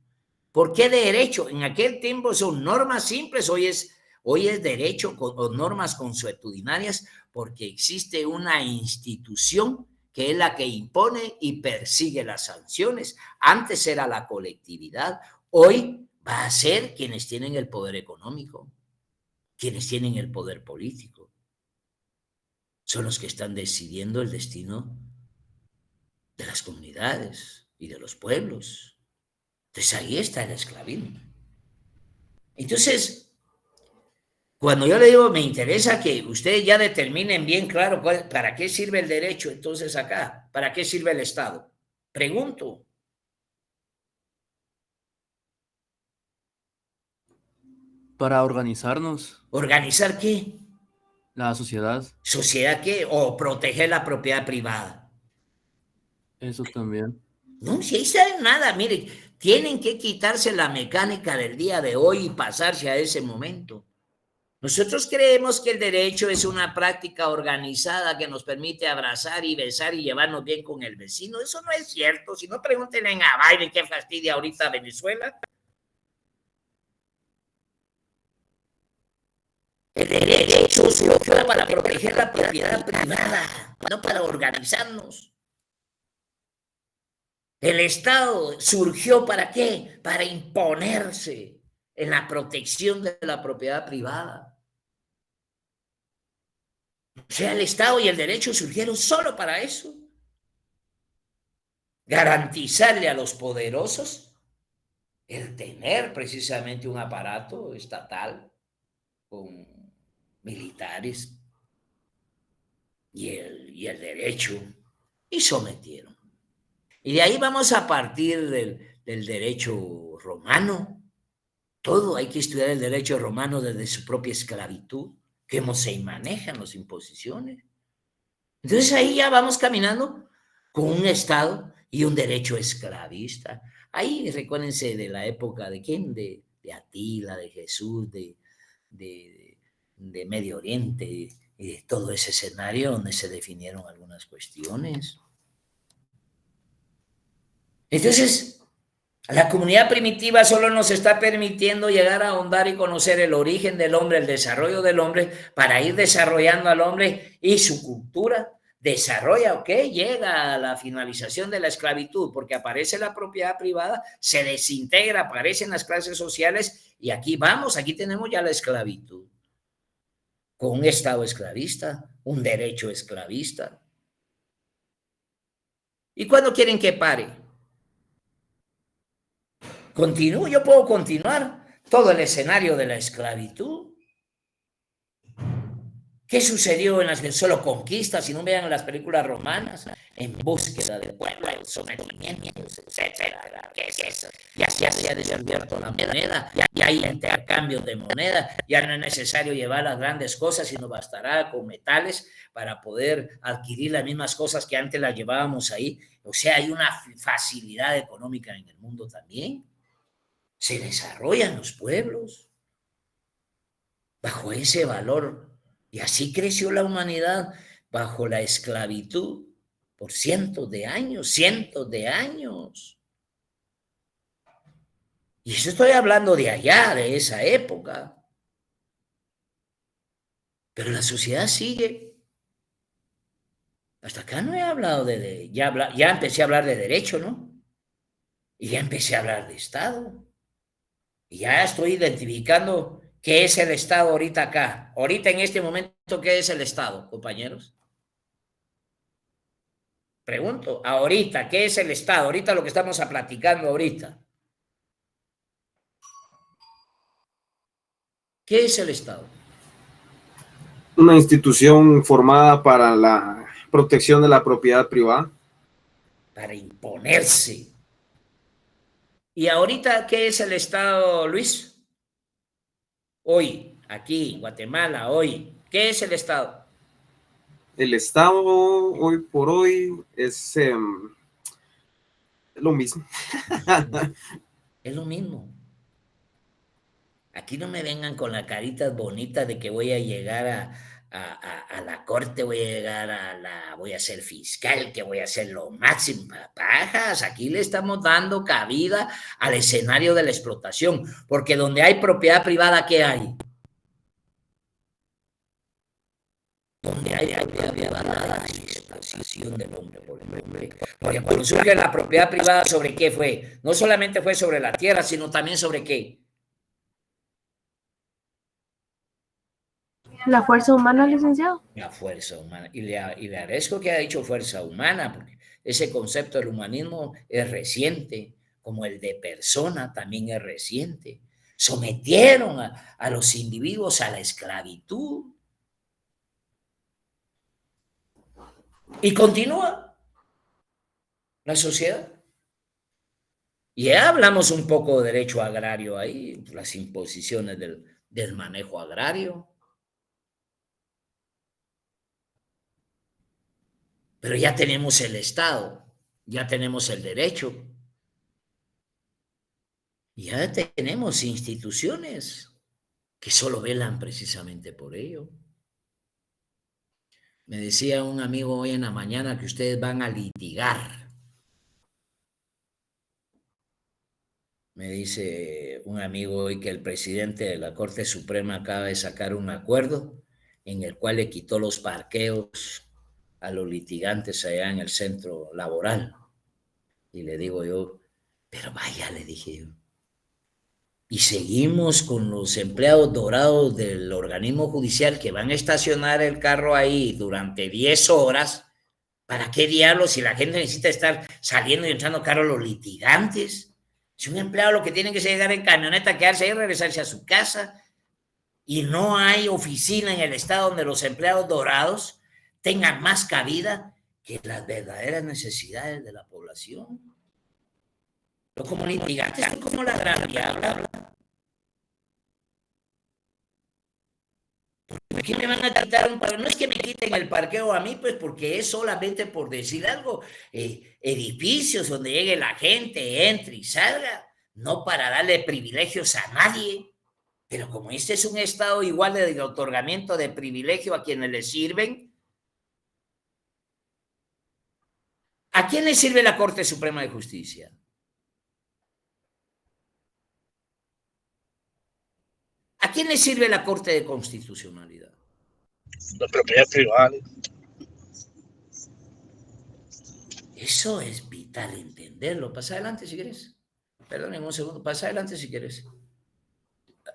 ¿Por qué derecho? En aquel tiempo son normas simples, hoy es derecho o normas consuetudinarias, porque existe una institución que es la que impone y persigue las sanciones. Antes era la colectividad, hoy va a ser quienes tienen el poder económico, quienes tienen el poder político. Son los que están decidiendo el destino de las comunidades y de los pueblos. Entonces ahí está el esclavismo. Entonces, cuando yo le digo, me interesa que ustedes ya determinen bien claro para qué sirve el derecho, entonces acá, ¿para qué sirve el Estado? Pregunto. Para organizarnos, ¿Organizar qué? la sociedad, ¿Sociedad qué? ¿O proteger la propiedad privada? eso también. No, si ahí saben nada, miren, tienen que quitarse la mecánica del día de hoy y pasarse a ese momento. Nosotros creemos que el derecho es una práctica organizada que nos permite abrazar y besar y llevarnos bien con el vecino. Eso no es cierto. Si no, pregúntenle a Biden qué fastidia ahorita Venezuela. El derecho surgió para proteger la propiedad privada, no para organizarnos. El Estado surgió ¿para qué? Para imponerse en la protección de la propiedad privada. O sea, el Estado y el derecho surgieron solo para eso. Garantizarle a los poderosos el tener precisamente un aparato estatal con militares y el derecho, y sometieron. Y de ahí vamos a partir del derecho romano. Todo hay que estudiar el derecho romano desde su propia esclavitud, cómo se manejan las imposiciones. Entonces ahí ya vamos caminando con un Estado y un derecho esclavista. Ahí recuérdense de la época de quién, de Atila, de Jesús, de Medio Oriente y de todo ese escenario donde se definieron algunas cuestiones. Entonces, la comunidad primitiva solo nos está permitiendo llegar a ahondar y conocer el origen del hombre, el desarrollo del hombre, para ir desarrollando al hombre y su cultura. Desarrolla, ¿ok? Llega a la finalización de la esclavitud, porque aparece la propiedad privada, se desintegra, aparecen las clases sociales, y aquí vamos, aquí tenemos ya la esclavitud, con un Estado esclavista, un derecho esclavista. ¿Y cuándo quieren que pare? Continúo, yo puedo continuar todo el escenario de la esclavitud. ¿Qué sucedió en las que solo conquistas? Si no vean las películas romanas, en búsqueda del pueblo, sometimientos, etcétera. ¿Qué es eso? Ya se ha descubierto la moneda, ya hay intercambios de moneda, ya no es necesario llevar las grandes cosas, sino bastará con metales para poder adquirir las mismas cosas que antes las llevábamos ahí. O sea, hay una facilidad económica en el mundo también. Se desarrollan los pueblos bajo ese valor. Y así creció la humanidad bajo la esclavitud por cientos de años, cientos de años. Y eso estoy hablando de allá, de esa época. Pero la sociedad sigue. Hasta acá no he hablado ya empecé a hablar de derecho, ¿no? Y ya empecé a hablar de Estado. Y ya estoy identificando qué es el Estado ahorita acá. Ahorita en este momento, ¿qué es el Estado, compañeros? Pregunto, ahorita, ¿qué es el Estado? Ahorita lo que estamos platicando ahorita. ¿Qué es el Estado? Una institución formada para la protección de la propiedad privada. Para imponerse. ¿Y ahorita qué es el Estado, Luis? Hoy, aquí, en Guatemala, hoy. ¿Qué es el Estado? El Estado hoy por hoy es lo mismo. Es lo mismo. Aquí no me vengan con las caritas bonitas de que voy a llegar a la corte, voy a ser fiscal, que voy a ser lo máximo. Pajas, aquí le estamos dando cabida al escenario de la explotación, porque donde hay propiedad privada, ¿qué hay? Donde hay propiedad privada, la explotación del hombre por el hombre. Porque cuando surge la propiedad privada, ¿sobre qué fue? No solamente fue sobre la tierra, sino también sobre qué. La fuerza humana, licenciado. La fuerza humana. Y le agradezco que haya dicho fuerza humana, porque ese concepto del humanismo es reciente, como el de persona también es reciente. Sometieron a los individuos a la esclavitud. Y continúa la sociedad. Y ya hablamos un poco de derecho agrario ahí, las imposiciones del manejo agrario. Pero ya tenemos el Estado, ya tenemos el derecho, ya tenemos instituciones que solo velan precisamente por ello. Me decía un amigo hoy en la mañana que ustedes van a litigar. Me dice un amigo hoy que el presidente de la Corte Suprema acaba de sacar un acuerdo en el cual le quitó los parqueos a los litigantes allá en el centro laboral. Y le digo yo, pero vaya, le dije yo. Y seguimos con los empleados dorados del organismo judicial que van a estacionar el carro ahí durante 10 horas. ¿Para qué diablos si la gente necesita estar saliendo y entrando carro los litigantes? Si un empleado lo que tiene que es llegar en camioneta, quedarse ahí y regresarse a su casa. Y no hay oficina en el estado donde los empleados dorados tengan más cabida que las verdaderas necesidades de la población. Los como litigantes son como la gran diabla. ¿Por qué me van a quitar un parqueo? No es que me quiten el parqueo a mí, pues porque es solamente por decir algo. Edificios donde llegue la gente, entre y salga, no para darle privilegios a nadie. Pero como este es un estado igual de otorgamiento de privilegio a quienes le sirven, ¿a quién le sirve la Corte Suprema de Justicia? ¿A quién le sirve la Corte de Constitucionalidad? La propiedad privada. Eso es vital entenderlo. Pasa adelante si quieres. Perdón, un segundo. Pasa adelante si quieres.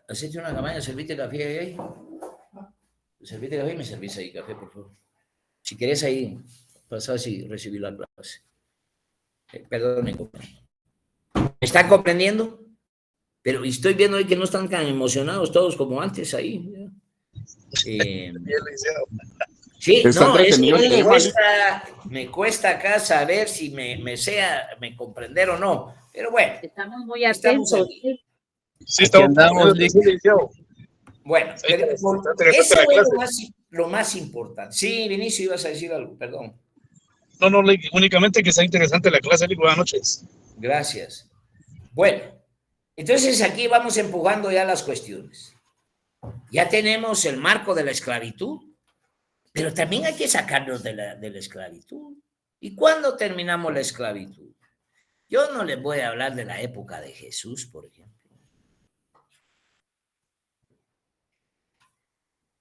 Hacete una campaña, servite café ahí. Servite café y me servís ahí café, por favor. Si querés ahí, pasá y recibí la clase. Perdón, compañero. ¿Me están comprendiendo? Pero estoy viendo hoy que no están tan emocionados todos como antes ahí. Sí, no, es que me cuesta acá saber si me comprender o no. Pero bueno. Estamos muy atentos. Sí, estamos. Bueno, pero eso es lo más importante. Sí, Vinicio, ibas a decir algo, perdón. No, únicamente que sea interesante la clase. Buenas noches. Gracias. Bueno, entonces aquí vamos empujando ya las cuestiones. Ya tenemos el marco de la esclavitud, pero también hay que sacarnos de la esclavitud. ¿Y cuándo terminamos la esclavitud? Yo no les voy a hablar de la época de Jesús, por ejemplo.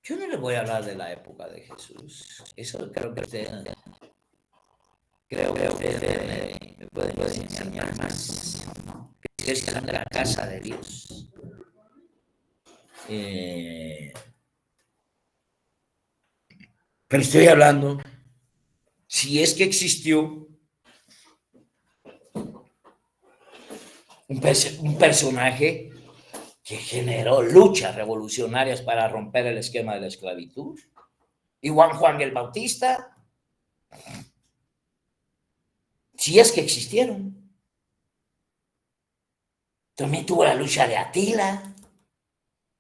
Yo no les voy a hablar de la época de Jesús. Eso creo que ustedes me pueden enseñar más. Que están en la casa de Dios. Pero estoy hablando, si es que existió un personaje que generó luchas revolucionarias para romper el esquema de la esclavitud. Y Juan el Bautista, si es que existieron. También tuvo la lucha de Atila,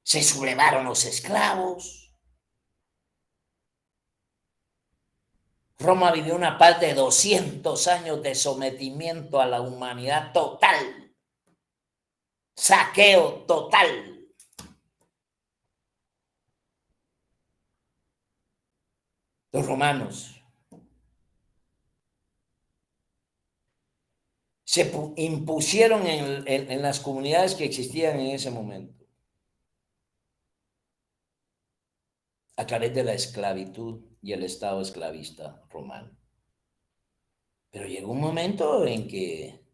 se sublevaron los esclavos. Roma vivió una paz de 200 años de sometimiento a la humanidad total, saqueo total. Los romanos se impusieron en las comunidades que existían en ese momento a través de la esclavitud y el Estado esclavista romano. Pero llegó un momento en que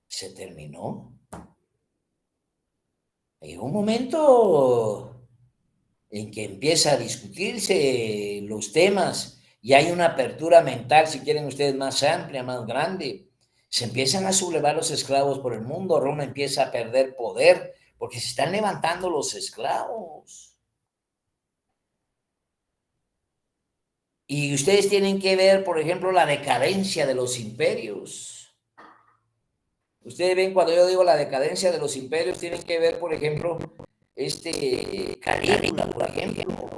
se terminó. Llegó un momento en que empieza a discutirse los temas y hay una apertura mental, si quieren ustedes, más amplia, más grande. Se empiezan a sublevar los esclavos por el mundo, Roma empieza a perder poder porque se están levantando los esclavos. Y ustedes tienen que ver, por ejemplo, la decadencia de los imperios. Ustedes ven, cuando yo digo la decadencia de los imperios, tienen que ver, por ejemplo, Calígula, por ejemplo.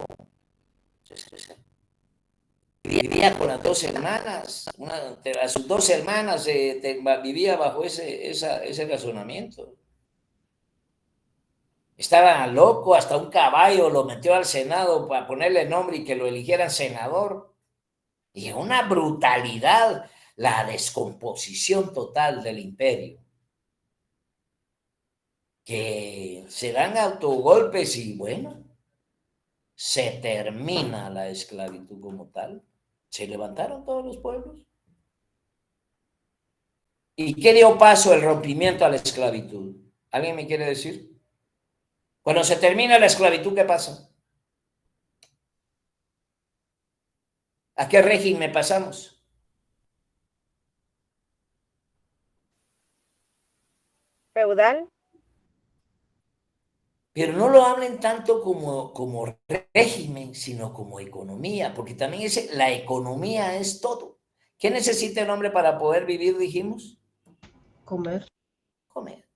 Vivía con las 2 hermanas, a sus 2 hermanas vivía bajo ese razonamiento. Estaba loco, hasta un caballo lo metió al Senado para ponerle nombre y que lo eligieran senador. Y una brutalidad, la descomposición total del imperio. Que se dan autogolpes y bueno, se termina la esclavitud como tal. Se levantaron todos los pueblos. ¿Y qué dio paso el rompimiento a la esclavitud? ¿Alguien me quiere decir? Cuando se termina la esclavitud, ¿qué pasa? ¿A qué régimen pasamos? Feudal. Pero no lo hablen tanto como régimen, sino como economía, porque también la economía es todo. ¿Qué necesita el hombre para poder vivir, dijimos? Comer. Comer.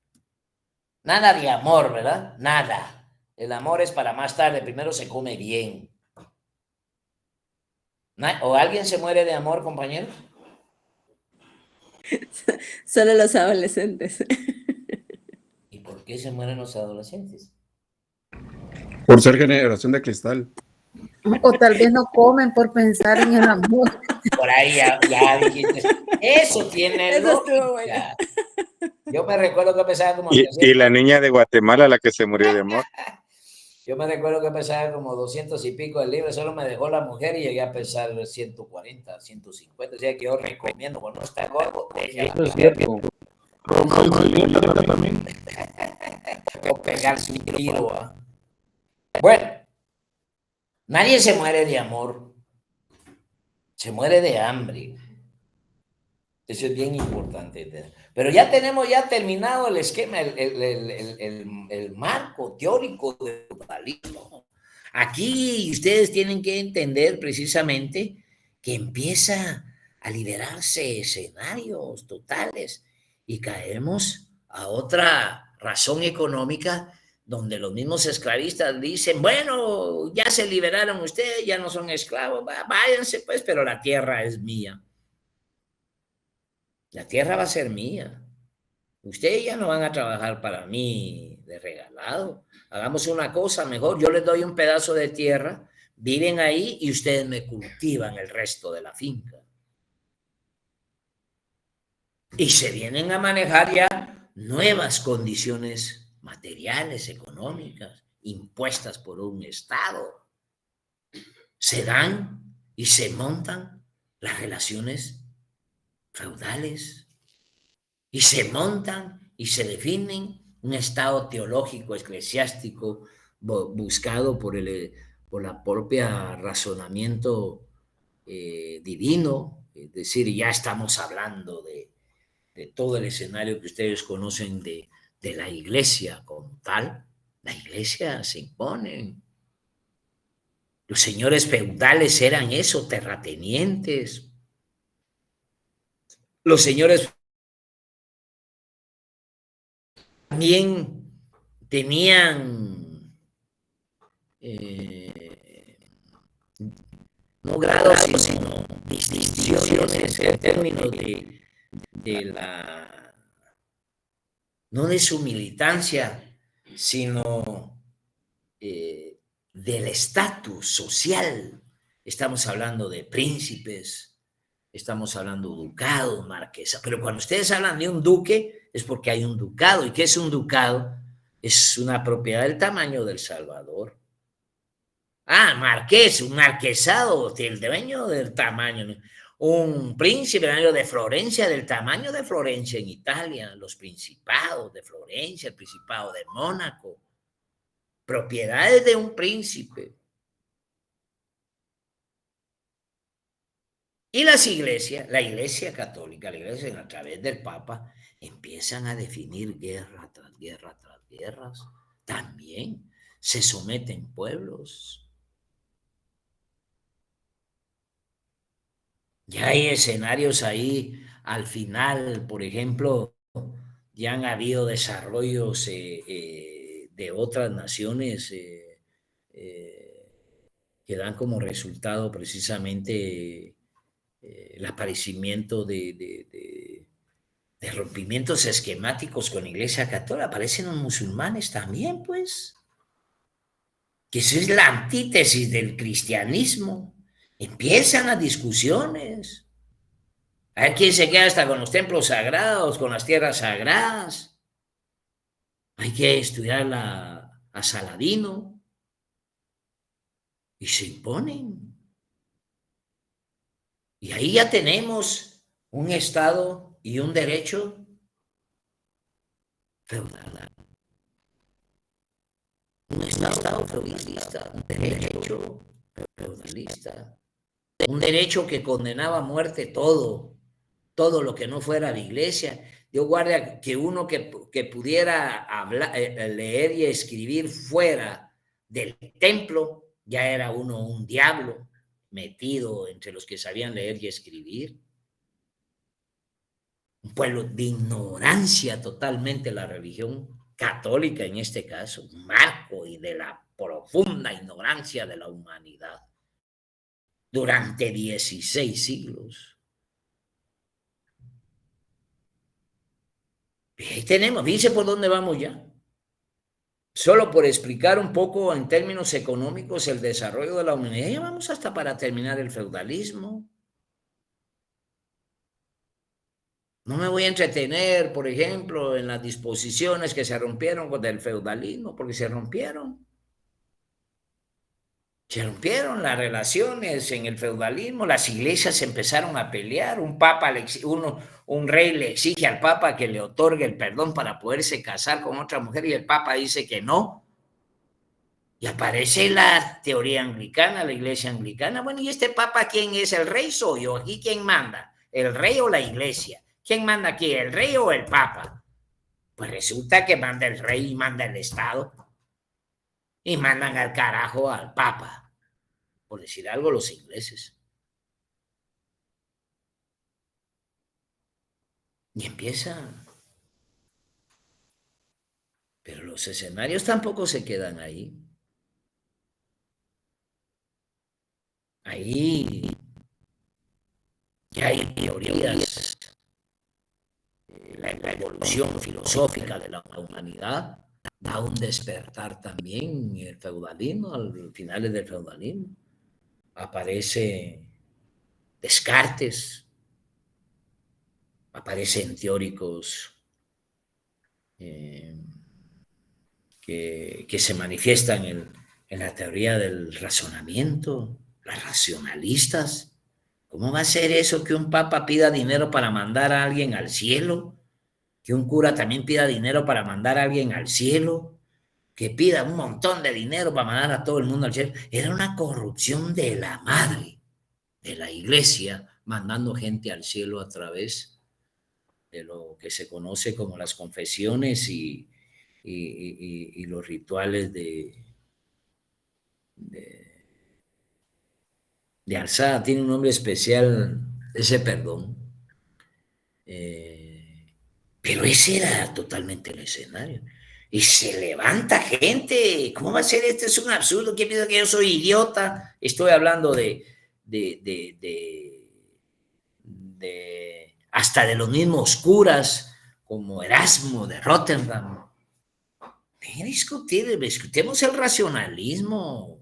Nada de amor, ¿verdad? Nada. El amor es para más tarde, primero se come bien. ¿O alguien se muere de amor, compañeros? Solo los adolescentes. ¿Y por qué se mueren los adolescentes? Por ser generación de cristal. O tal vez no comen por pensar en el amor. Por ahí ya dijiste. Eso tiene Eso lógica. estuvo bueno. Yo me recuerdo que pesaba como... Y la niña de Guatemala, la que se murió de amor. Yo me recuerdo que pesaba como 200 y pico de libras, solo me dejó la mujer y llegué a pesar 140, 150. O sea que yo recomiendo, cuando no está gordo, Eso es cierto. También. o pegarse un tiro. ¿Ah? Bueno, nadie se muere de amor, se muere de hambre. Eso es bien importante. Pero ya tenemos terminado el esquema, el marco teórico del feudalismo. Aquí ustedes tienen que entender precisamente que empieza a liberarse escenarios totales y caemos a otra razón económica donde los mismos esclavistas dicen, bueno, ya se liberaron ustedes, ya no son esclavos, váyanse pues, pero la tierra es mía. La tierra va a ser mía. Ustedes ya no van a trabajar para mí de regalado. Hagamos una cosa mejor. Yo les doy un pedazo de tierra, viven ahí y ustedes me cultivan el resto de la finca. Y se vienen a manejar ya nuevas condiciones materiales, económicas, impuestas por un Estado. Se dan y se montan las relaciones feudales y se montan y se definen un estado teológico, eclesiástico, buscado por la propia razonamiento divino, es decir, ya estamos hablando de todo el escenario que ustedes conocen de la iglesia como tal. La iglesia se impone. Los señores feudales eran eso, terratenientes. Los señores también tenían no grados, sino distinciones en términos de la, no de su militancia, sino del estatus social. Estamos hablando de príncipes, estamos hablando de ducados, marquesa, pero cuando ustedes hablan de un duque es porque hay un ducado. ¿Y qué es un ducado? Es una propiedad del tamaño del Salvador. Ah, marqués, un marquesado, el dueño del tamaño. Un príncipe de Florencia, del tamaño de Florencia en Italia, los principados de Florencia, el principado de Mónaco, propiedades de un príncipe. Y las iglesias, la iglesia católica, la iglesia a través del Papa, empiezan a definir guerra tras guerra tras guerras. También se someten pueblos. Ya hay escenarios ahí, al final, por ejemplo, ya han habido desarrollos de otras naciones que dan como resultado precisamente el aparecimiento de rompimientos esquemáticos con la Iglesia Católica. Aparecen los musulmanes también, pues, que eso es la antítesis del cristianismo. Empiezan las discusiones. A ver quién se queda hasta con los templos sagrados, con las tierras sagradas. Hay que estudiar a Saladino. Y se imponen. Y ahí ya tenemos un Estado y un derecho feudal. Un Estado feudalista, un derecho feudalista. Un derecho que condenaba a muerte todo lo que no fuera la iglesia. Dios guarda que uno que pudiera hablar, leer y escribir fuera del templo, ya era uno un diablo metido entre los que sabían leer y escribir. Un pueblo de ignorancia totalmente, la religión católica en este caso, un marco y de la profunda ignorancia de la humanidad durante 16 siglos. Y ahí tenemos, fíjense por dónde vamos ya. Solo por explicar un poco en términos económicos el desarrollo de la humanidad, ya vamos hasta para terminar el feudalismo. No me voy a entretener, por ejemplo, en las disposiciones que se rompieron con el feudalismo, porque se rompieron. Se rompieron las relaciones en el feudalismo, las iglesias empezaron a pelear, un rey le exige al papa que le otorgue el perdón para poderse casar con otra mujer y el papa dice que no. Y aparece la teoría anglicana, la iglesia anglicana. Bueno, ¿y este papa quién es? ¿El rey soy yo? ¿Aquí quién manda? ¿El rey o la iglesia? ¿Quién manda aquí? ¿El rey o el papa? Pues resulta que manda el rey y manda el Estado. Y mandan al carajo al papa, por decir algo, los ingleses. Y empieza. Pero los escenarios tampoco se quedan ahí. Ahí ya hay teorías. La evolución filosófica de la humanidad da un despertar también en el feudalismo, al finales del feudalismo. Aparece Descartes, aparecen teóricos que se manifiestan en la teoría del razonamiento, las racionalistas. ¿Cómo va a ser eso que un papa pida dinero para mandar a alguien al cielo? Que un cura también pida dinero para mandar a alguien al cielo, que pida un montón de dinero para mandar a todo el mundo al cielo. Era una corrupción de la madre, de la iglesia, mandando gente al cielo a través de lo que se conoce como las confesiones y los rituales de alzada. Tiene un nombre especial ese perdón. Pero ese era totalmente el escenario. Y se levanta gente. ¿Cómo va a ser esto? Es un absurdo. ¿Quién piensa que yo soy idiota? Estoy hablando hasta de los mismos curas, como Erasmo de Rotterdam. Discutemos el racionalismo.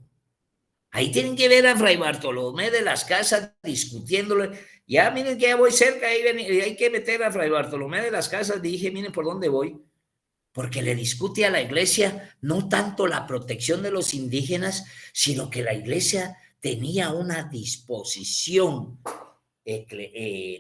Ahí tienen que ver a Fray Bartolomé de las Casas discutiéndolo. Ya miren que ya voy cerca, hay que meter a Fray Bartolomé de las Casas. Dije, miren por dónde voy. Porque le discute a la iglesia no tanto la protección de los indígenas, sino que la iglesia tenía una disposición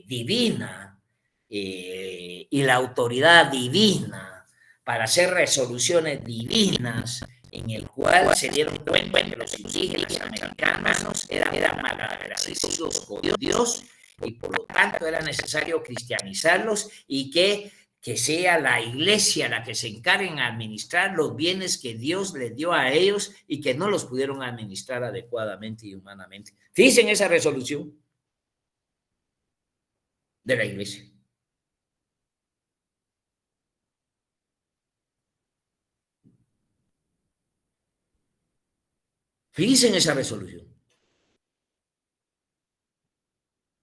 divina y la autoridad divina para hacer resoluciones divinas, en el cual se dieron cuenta que los indígenas americanos eran malagradecidos con Dios y por lo tanto era necesario cristianizarlos y que sea la iglesia la que se encargue en administrar los bienes que Dios les dio a ellos y que no los pudieron administrar adecuadamente y humanamente. Fíjense en esa resolución de la iglesia. Fíjense en esa resolución.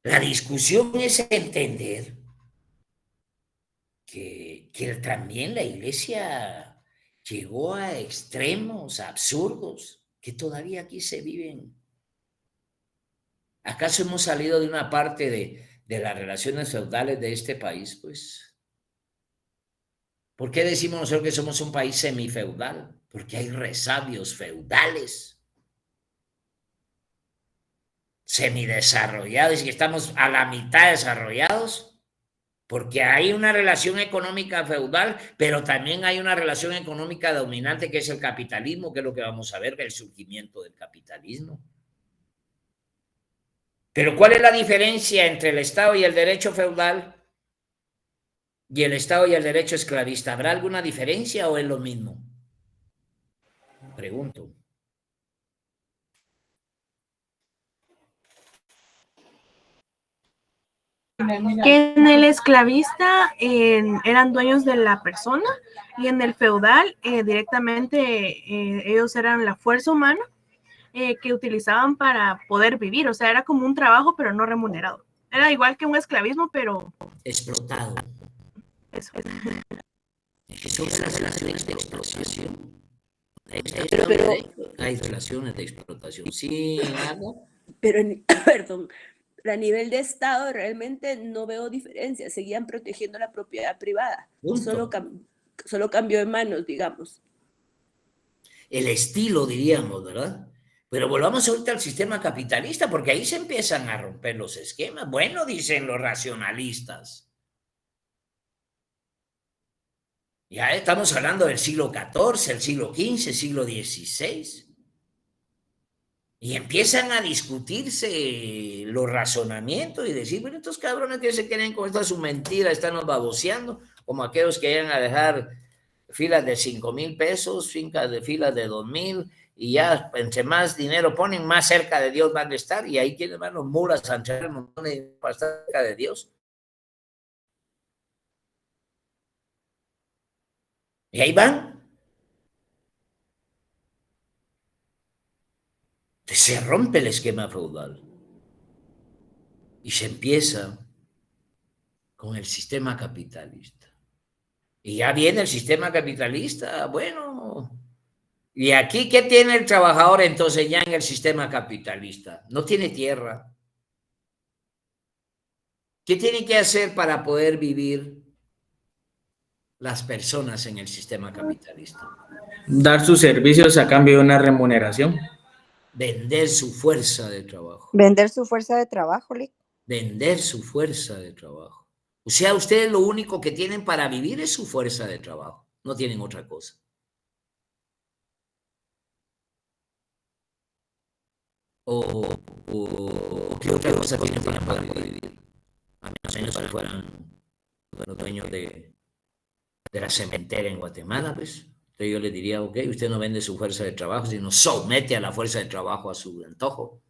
La discusión es entender que también la iglesia llegó a extremos absurdos que todavía aquí se viven. ¿Acaso hemos salido de una parte de las relaciones feudales de este país? Pues, ¿por qué decimos nosotros que somos un país semifeudal? Porque hay resabios feudales semidesarrollados y que estamos a la mitad desarrollados, porque hay una relación económica feudal, pero también hay una relación económica dominante que es el capitalismo, que es lo que vamos a ver, que es el surgimiento del capitalismo. Pero ¿cuál es la diferencia entre el Estado y el derecho feudal y el Estado y el derecho esclavista? ¿Habrá alguna diferencia o es lo mismo? Pregunto. Que en el esclavista eran dueños de la persona y en el feudal directamente ellos eran la fuerza humana que utilizaban para poder vivir. O sea, era como un trabajo pero no remunerado. Era igual que un esclavismo, pero explotado. Eso. Es que son las relaciones de explotación. Pero hay relaciones de explotación. Sí, algo. Pero, perdón, a nivel de Estado realmente no veo diferencia. Seguían protegiendo la propiedad privada. Solo cambió de manos, digamos. El estilo, diríamos, ¿verdad? Pero volvamos ahorita al sistema capitalista, porque ahí se empiezan a romper los esquemas. Bueno, dicen los racionalistas. Ya estamos hablando del siglo XIV, el siglo XV, siglo XVI. Y empiezan a discutirse los razonamientos y decir, bueno, estos cabrones que se quieren con esta su mentira, están baboseando, como aquellos que llegan a dejar filas de 5,000 pesos, filas de 2,000, y ya entre más dinero ponen, más cerca de Dios van a estar, y ahí quienes van los mulas a echar un montón de para estar cerca de Dios. Y ahí van. Se rompe el esquema feudal y se empieza con el sistema capitalista. Y ya viene el sistema capitalista, bueno. ¿Y aquí qué tiene el trabajador entonces ya en el sistema capitalista? No tiene tierra. ¿Qué tiene que hacer para poder vivir las personas en el sistema capitalista? Dar sus servicios a cambio de una remuneración. Vender su fuerza de trabajo. Vender su fuerza de trabajo, Lick. Vender su fuerza de trabajo. O sea, ustedes lo único que tienen para vivir es su fuerza de trabajo. No tienen otra cosa. o qué otra cosa tienen para poder vivir. A menos que fueran los dueños de la cementera en Guatemala, pues. Entonces yo le diría, ok, usted no vende su fuerza de trabajo, sino somete a la fuerza de trabajo a su antojo.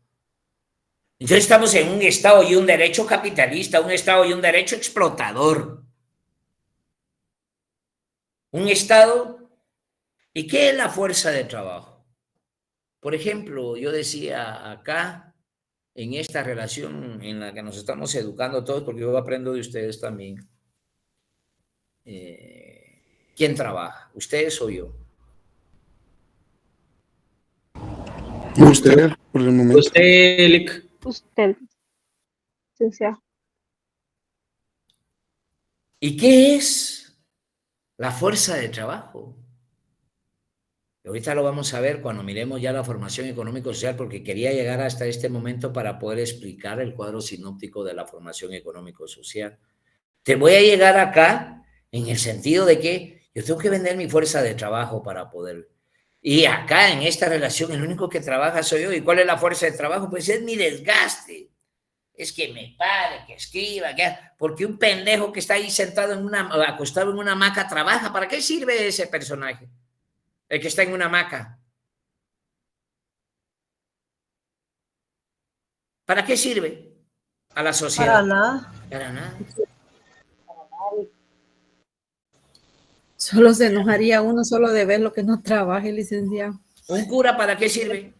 Entonces estamos en un Estado y un derecho capitalista, un Estado y un derecho explotador. Un Estado. ¿Y qué es la fuerza de trabajo? Por ejemplo, yo decía acá, en esta relación en la que nos estamos educando todos, porque yo aprendo de ustedes también. ¿Quién trabaja? ¿Ustedes o yo? Usted, por el momento. Usted, Lic. Usted, licenciado. ¿Y qué es la fuerza de trabajo? Y ahorita lo vamos a ver cuando miremos ya la formación económico-social, porque quería llegar hasta este momento para poder explicar el cuadro sinóptico de la formación económico-social. Te voy a llegar acá en el sentido de que yo tengo que vender mi fuerza de trabajo para poder. Y acá en esta relación el único que trabaja soy yo. ¿Y cuál es la fuerza de trabajo? Pues es mi desgaste. Es que me pare, que escriba, porque un pendejo que está ahí sentado acostado en una hamaca trabaja. ¿Para qué sirve ese personaje? El que está en una hamaca. ¿Para qué sirve a la sociedad? Para nada. Para nada. Solo se enojaría uno solo de ver lo que no trabaje, licenciado. ¿Un cura para qué sirve?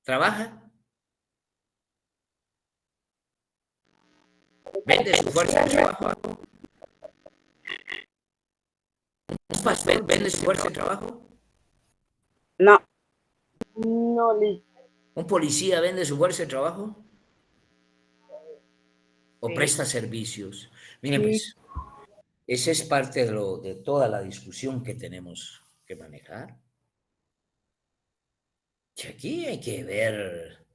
¿Trabaja? ¿Vende su fuerza de trabajo? ¿Un pastor vende su fuerza de trabajo? No. No, Lic. ¿Un policía vende su fuerza de trabajo? ¿O presta servicios? Miren, pues, esa es parte de toda la discusión que tenemos que manejar. Que aquí hay que ver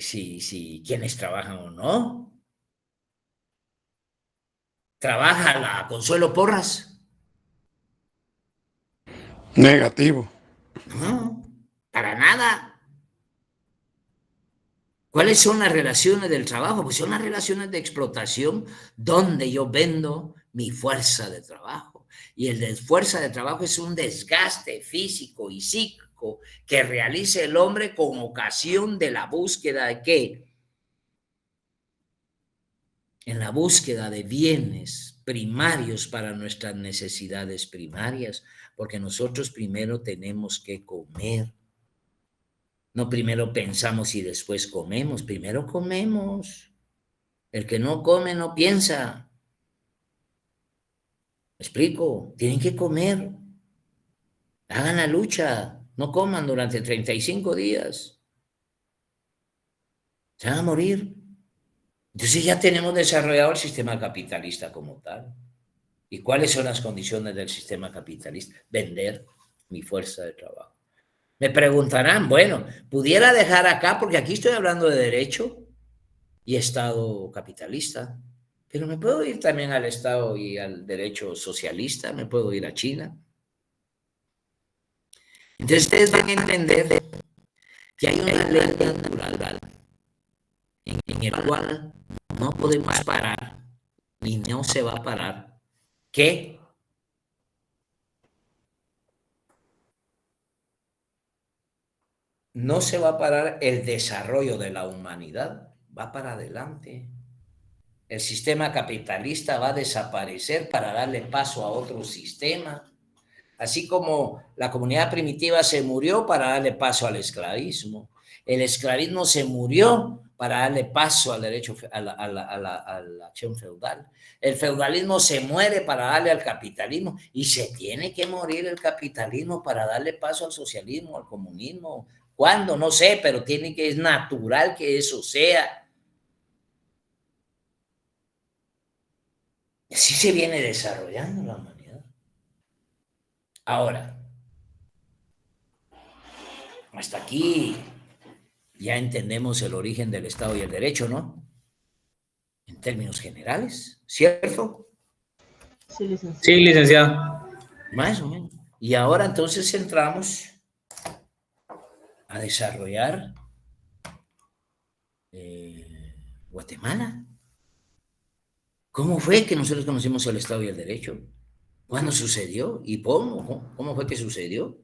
si quienes trabajan o no. ¿Trabaja la Consuelo Porras? Negativo. No, para nada. ¿Cuáles son las relaciones del trabajo? Pues son las relaciones de explotación donde yo vendo mi fuerza de trabajo. Y el de fuerza de trabajo es un desgaste físico y psíquico que realiza el hombre con ocasión de la búsqueda de ¿qué? En la búsqueda de bienes primarios para nuestras necesidades primarias, porque nosotros primero tenemos que comer. No primero pensamos y después comemos, primero comemos. El que no come no piensa. ¿Me explico? Tienen que comer. Hagan la lucha, no coman durante 35 días. Se van a morir. Entonces ya tenemos desarrollado el sistema capitalista como tal. ¿Y cuáles son las condiciones del sistema capitalista? Vender mi fuerza de trabajo. Me preguntarán, bueno, pudiera dejar acá, porque aquí estoy hablando de derecho y Estado capitalista, pero me puedo ir también al Estado y al derecho socialista, me puedo ir a China. Entonces ustedes van a entender que hay una ley natural en el cual no podemos parar, ni no se va a parar, que no se va a parar el desarrollo de la humanidad, va para adelante. El sistema capitalista va a desaparecer para darle paso a otro sistema. Así como la comunidad primitiva se murió para darle paso al esclavismo. El esclavismo se murió para darle paso al derecho a la acción feudal. El feudalismo se muere para darle al capitalismo y se tiene que morir el capitalismo para darle paso al socialismo, al comunismo. ¿Cuándo? No sé, pero es natural que eso sea. Así se viene desarrollando la humanidad. Ahora, hasta aquí ya entendemos el origen del Estado y el derecho, ¿no? En términos generales, ¿cierto? Sí, licenciado. Sí, licenciado. Más o menos. Y ahora entonces entramos a desarrollar Guatemala. ¿Cómo fue que nosotros conocimos el Estado y el Derecho? ¿Cuándo sucedió? ¿Y cómo? ¿Cómo fue que sucedió?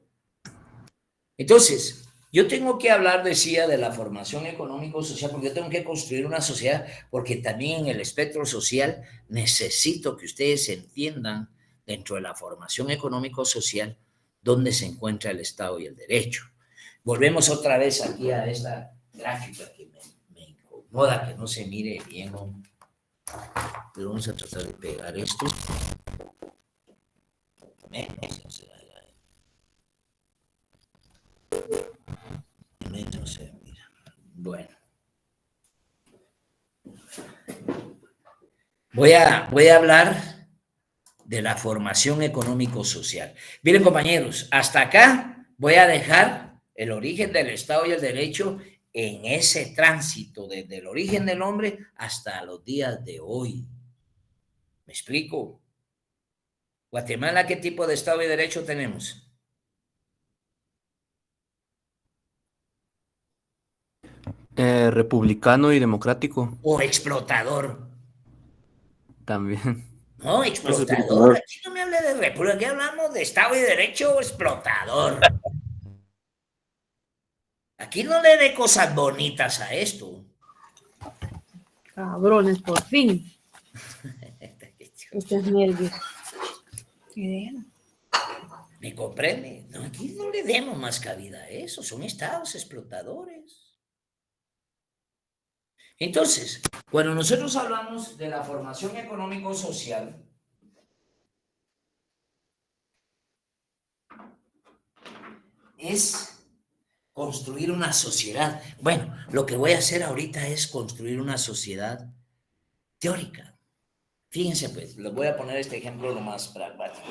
Entonces, yo tengo que hablar, decía, de la formación económico-social, porque yo tengo que construir una sociedad, porque también en el espectro social necesito que ustedes entiendan, dentro de la formación económico-social, dónde se encuentra el Estado y el Derecho. Volvemos otra vez aquí a esta gráfica que me incomoda, que no se mire bien. Pero vamos a tratar de pegar esto. Bueno. Voy a hablar de la formación económico-social. Miren, compañeros, hasta acá voy a dejar el origen del Estado y el Derecho en ese tránsito desde el origen del hombre hasta los días de hoy. ¿Me explico? Guatemala, ¿qué tipo de Estado y Derecho tenemos? Republicano y democrático. O explotador. También. No, explotador. Aquí no me hable de república, aquí hablamos de Estado y Derecho o explotador. Aquí no le dé cosas bonitas a esto. Cabrones, por fin. Estos nervios. ¿Me comprende? No, aquí no le demos más cabida a eso. Son estados explotadores. Entonces, cuando nosotros hablamos de la formación económico-social, es construir una sociedad. Bueno, lo que voy a hacer ahorita es construir una sociedad teórica. Fíjense, pues, les voy a poner este ejemplo lo más pragmático.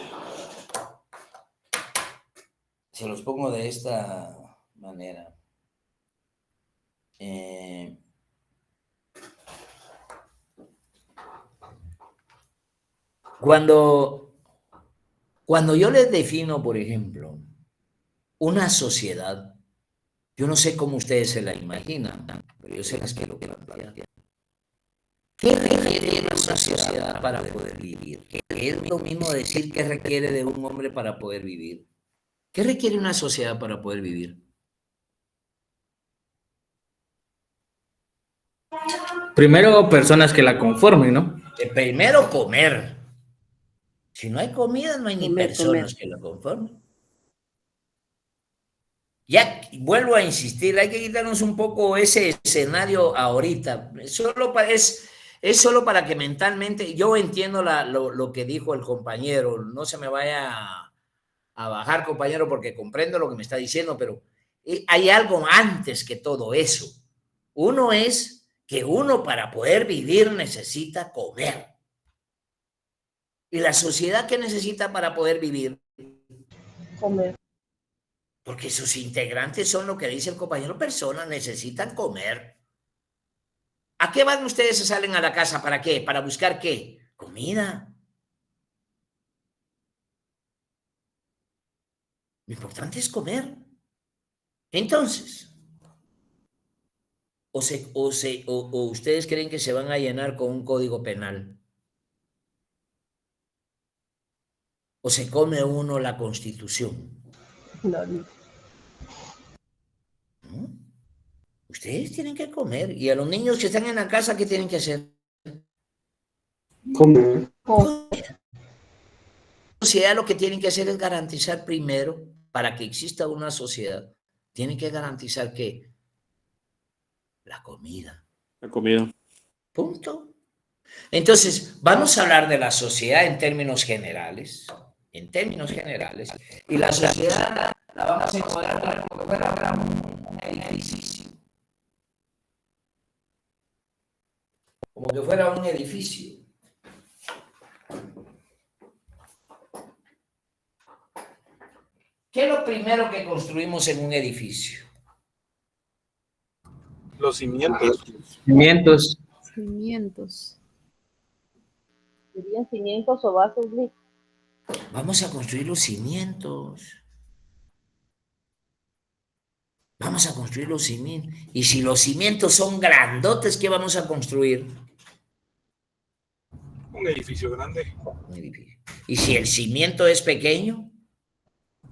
Se los pongo de esta manera. Cuando yo les defino, por ejemplo, una sociedad, yo no sé cómo ustedes se la imaginan, pero yo sé las que lo plantean. ¿Qué requiere una sociedad para poder vivir? ¿Qué es lo mismo decir qué requiere de un hombre para poder vivir? ¿Qué requiere una sociedad para poder vivir? Primero, personas que la conformen, ¿no? Primero, comer. Si no hay comida, no hay ni personas que la conformen. Ya vuelvo a insistir, hay que quitarnos un poco ese escenario ahorita. Es solo para que mentalmente, yo entiendo lo que dijo el compañero, no se me vaya a bajar, compañero, porque comprendo lo que me está diciendo, pero hay algo antes que todo eso. Uno es que uno para poder vivir necesita comer. ¿Y la sociedad qué necesita para poder vivir? Comer. Porque sus integrantes son lo que dice el compañero, personas necesitan comer. ¿A qué van ustedes? Se salen a la casa, ¿para qué? ¿Para buscar qué? Comida. Lo importante es comer. Entonces, o ustedes creen que se van a llenar con un código penal. O se come uno la Constitución. No. Ustedes tienen que comer. Y a los niños que están en la casa, ¿qué tienen que hacer? Comer. La sociedad lo que tienen que hacer es garantizar primero, para que exista una sociedad, tienen que garantizar que la comida. La comida. Punto. Entonces, vamos a hablar de la sociedad en términos generales. En términos generales. Y la sociedad la vamos a encuadrar como si fuera un edificio. Como que fuera un edificio. ¿Qué es lo primero que construimos en un edificio? Los cimientos. Cimientos. ¿Serían cimientos o bases? Vamos a construir los cimientos. Vamos a construir los cimientos. Y si los cimientos son grandotes, ¿qué vamos a construir? Un edificio grande. Un edificio. ¿Y si el cimiento es pequeño?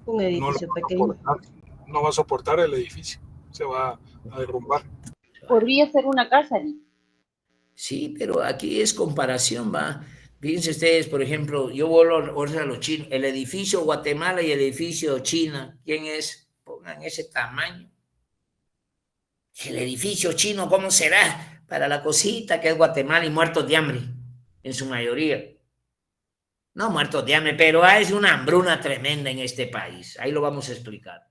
Un edificio pequeño. No va a soportar el edificio. Se va a derrumbar. Podría ser una casa. Sí, pero aquí es comparación, va. Fíjense ustedes, por ejemplo, yo vuelvo a los chinos. El edificio Guatemala y el edificio China, ¿quién es? Pongan ese tamaño. El edificio chino, ¿cómo será? Para la cosita que es Guatemala y muertos de hambre, en su mayoría. No muertos de hambre, pero hay una hambruna tremenda en este país. Ahí lo vamos a explicar.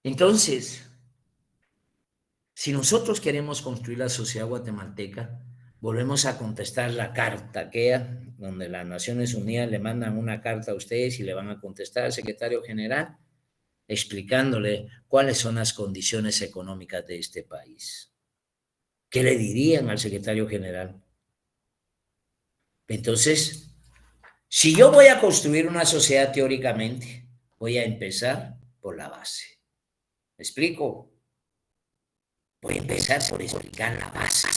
Entonces, si nosotros queremos construir la sociedad guatemalteca, volvemos a contestar la carta aquella, donde las Naciones Unidas le mandan una carta a ustedes y le van a contestar al secretario general, explicándole cuáles son las condiciones económicas de este país. ¿Qué le dirían al secretario general? Entonces, si yo voy a construir una sociedad teóricamente, voy a empezar por la base. ¿Me explico? Voy a empezar por explicar la base,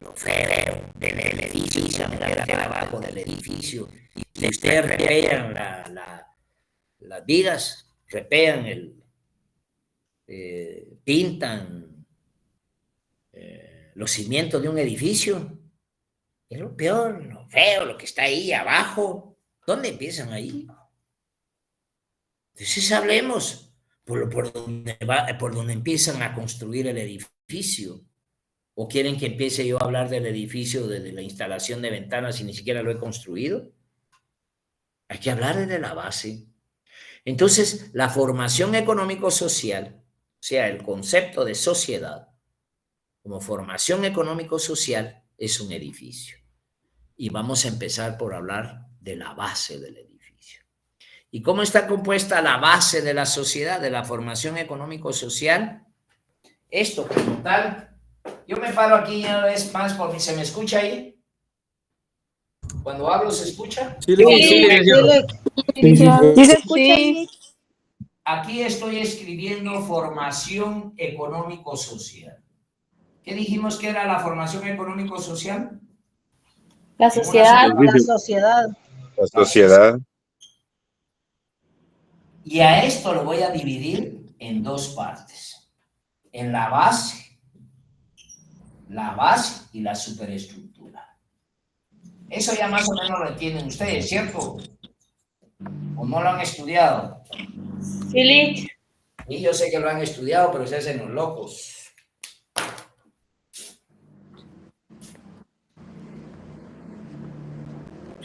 lo feo del edificio, abajo del edificio. Y ustedes repean las vigas, repean pintan los cimientos de un edificio. Es lo peor, lo feo, lo que está ahí abajo. ¿Dónde empiezan ahí? Entonces hablemos por donde empiezan a construir el edificio. ¿O quieren que empiece yo a hablar del edificio desde la instalación de ventanas y ni siquiera lo he construido? Hay que hablar desde la base. Entonces, la formación económico-social, o sea, el concepto de sociedad, como formación económico-social, es un edificio. Y vamos a empezar por hablar de la base del edificio. ¿Y cómo está compuesta la base de la sociedad, de la formación económico-social? Esto como tal. Yo me paro aquí una vez más porque se me escucha ahí. Cuando hablo, ¿se escucha? Sí, se escucha. Aquí estoy escribiendo formación económico-social. ¿Qué dijimos que era la formación económico-social? La sociedad. La sociedad. La sociedad. Y a esto lo voy a dividir en dos partes. En la base y la superestructura. Eso ya más o menos lo entienden ustedes, ¿cierto? ¿O no lo han estudiado? Sí. Y yo sé que lo han estudiado, pero se hacen los locos.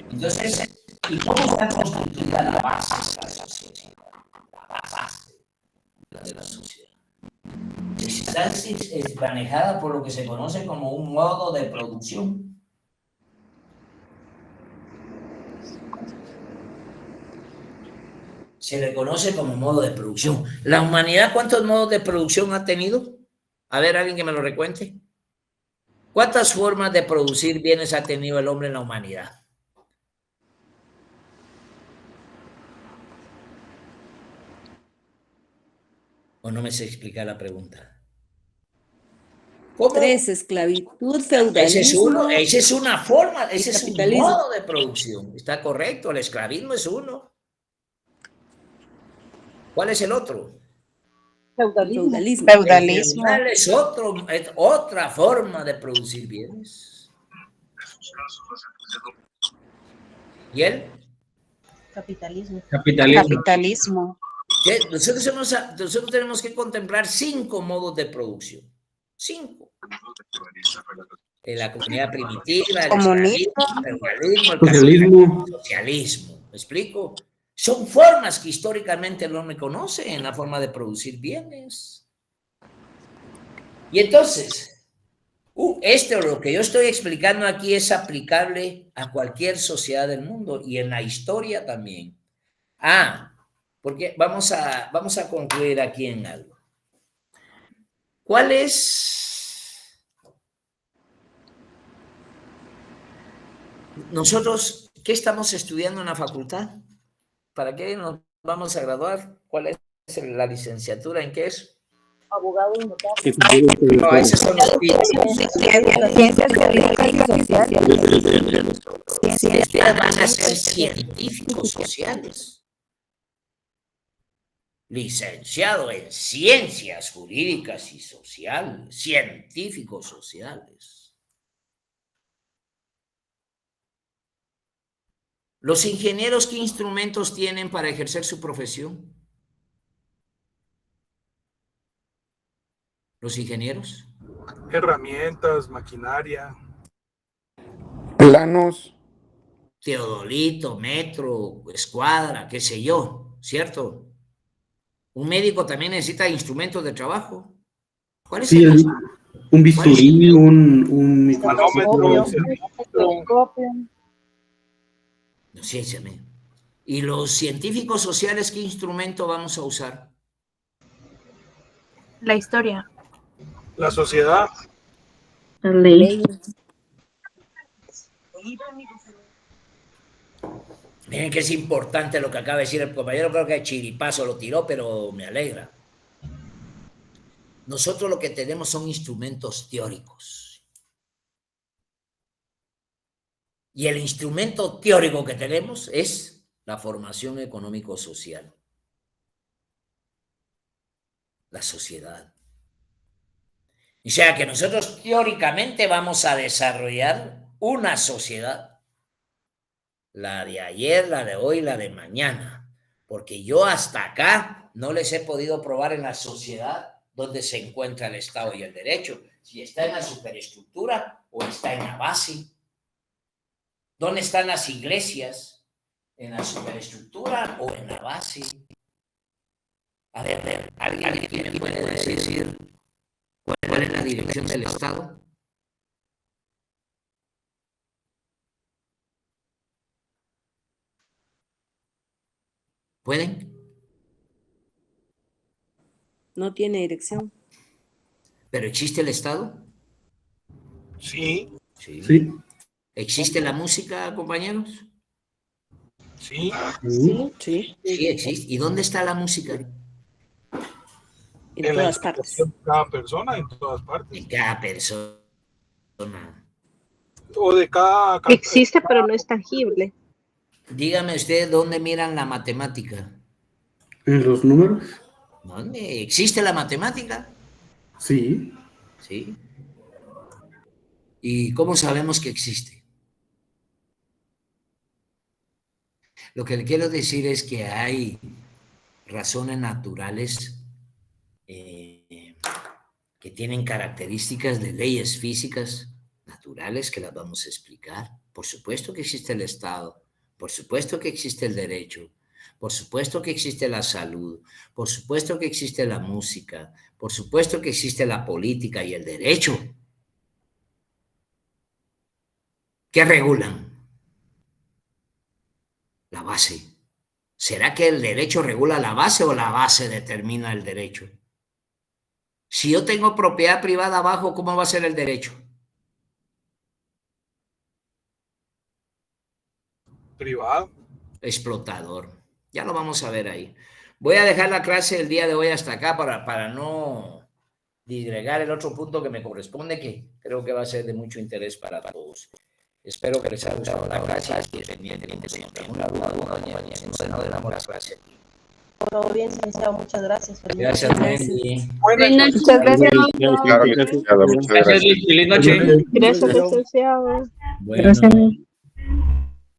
Entonces, ¿y cómo está constituida la base de la sociedad? La base de la sociedad. Está manejada por lo que se conoce como un modo de producción. Se le conoce como modo de producción. ¿La humanidad cuántos modos de producción ha tenido? A ver, alguien que me lo recuente. ¿Cuántas formas de producir bienes ha tenido el hombre en la humanidad? ¿O no me sé explicar la pregunta? ¿Cómo? 3, esclavitud, feudalismo. Esa es una forma, ese es un capitalismo. modo de producción. Está correcto, el esclavismo es uno. ¿Cuál es el otro? Feudalismo. El feudal es otra forma de producir bienes. ¿Y él? Capitalismo. Nosotros tenemos que contemplar 5 modos de producción. 5. La comunidad primitiva, el Comunismo. feudalismo, el capitalismo, el socialismo. ¿Me explico? Son formas que históricamente el hombre conoce en la forma de producir bienes. Y entonces, lo que yo estoy explicando aquí es aplicable a cualquier sociedad del mundo y en la historia también. Porque vamos a concluir aquí en algo. ¿Cuál es Nosotros, ¿qué estamos estudiando en la facultad? ¿Para qué nos vamos a graduar? ¿Cuál es la licenciatura? ¿En qué es? Abogado y notario. No, esos son los Ciencias jurídicas y sociales. Ustedes van a ser científicos sociales. Licenciado en ciencias jurídicas y sociales. Científicos sociales. ¿Los ingenieros qué instrumentos tienen para ejercer su profesión? ¿Los ingenieros? Herramientas, maquinaria. Planos. Teodolito, metro, escuadra, qué sé yo, ¿cierto? Un médico también necesita instrumentos de trabajo. ¿Cuál es Sí, el un bisturí, un Manómetro. No, ciénciame. ¿Y los científicos sociales qué instrumento vamos a usar? La historia. La sociedad. Miren que es importante lo que acaba de decir el compañero, creo que chiripazo lo tiró, pero me alegra. Nosotros lo que tenemos son instrumentos teóricos. Y el instrumento teórico que tenemos es la formación económico-social. La sociedad. O sea que nosotros teóricamente vamos a desarrollar una sociedad. La de ayer, la de hoy, la de mañana. Porque yo hasta acá no les he podido probar en la sociedad dónde se encuentra el Estado y el derecho. Si está en la superestructura o está en la base. ¿Dónde están las iglesias? ¿En la superestructura o en la base? A ver, ¿alguien me puede decir cuál es la dirección del Estado? ¿Pueden? No tiene dirección. ¿Pero existe el Estado? Sí. Sí. ¿Existe la música, compañeros? Sí. Sí. Sí, existe. ¿Y dónde está la música? En todas partes. De cada persona, en todas partes. En cada persona. O de cada. Existe, pero no es tangible. Dígame usted dónde miran la matemática. ¿En los números? ¿Dónde? ¿Existe la matemática? Sí. Sí. ¿Y cómo sabemos que existe? Lo que le quiero decir es que hay razones naturales que tienen características de leyes físicas naturales que las vamos a explicar. Por supuesto que existe el Estado, por supuesto que existe el derecho, por supuesto que existe la salud, por supuesto que existe la música, por supuesto que existe la política y el derecho. ¿Qué regulan? La base. ¿Será que el derecho regula la base o la base determina el derecho? Si yo tengo propiedad privada abajo, ¿cómo va a ser el derecho? Privado. Explotador. Ya lo vamos a ver ahí. Voy a dejar la clase el día de hoy hasta acá para no disgregar el otro punto que me corresponde, que creo que va a ser de mucho interés para todos. Espero que les haya gustado la clase. Una duda, no dejamos la clase. Todo bien, licenciado, muchas gracias. Gracias, Wendy. Buenas noches. Muchas gracias. Claro, licenciado, muchas gracias. Feliz noche. Gracias, licenciado. Bueno.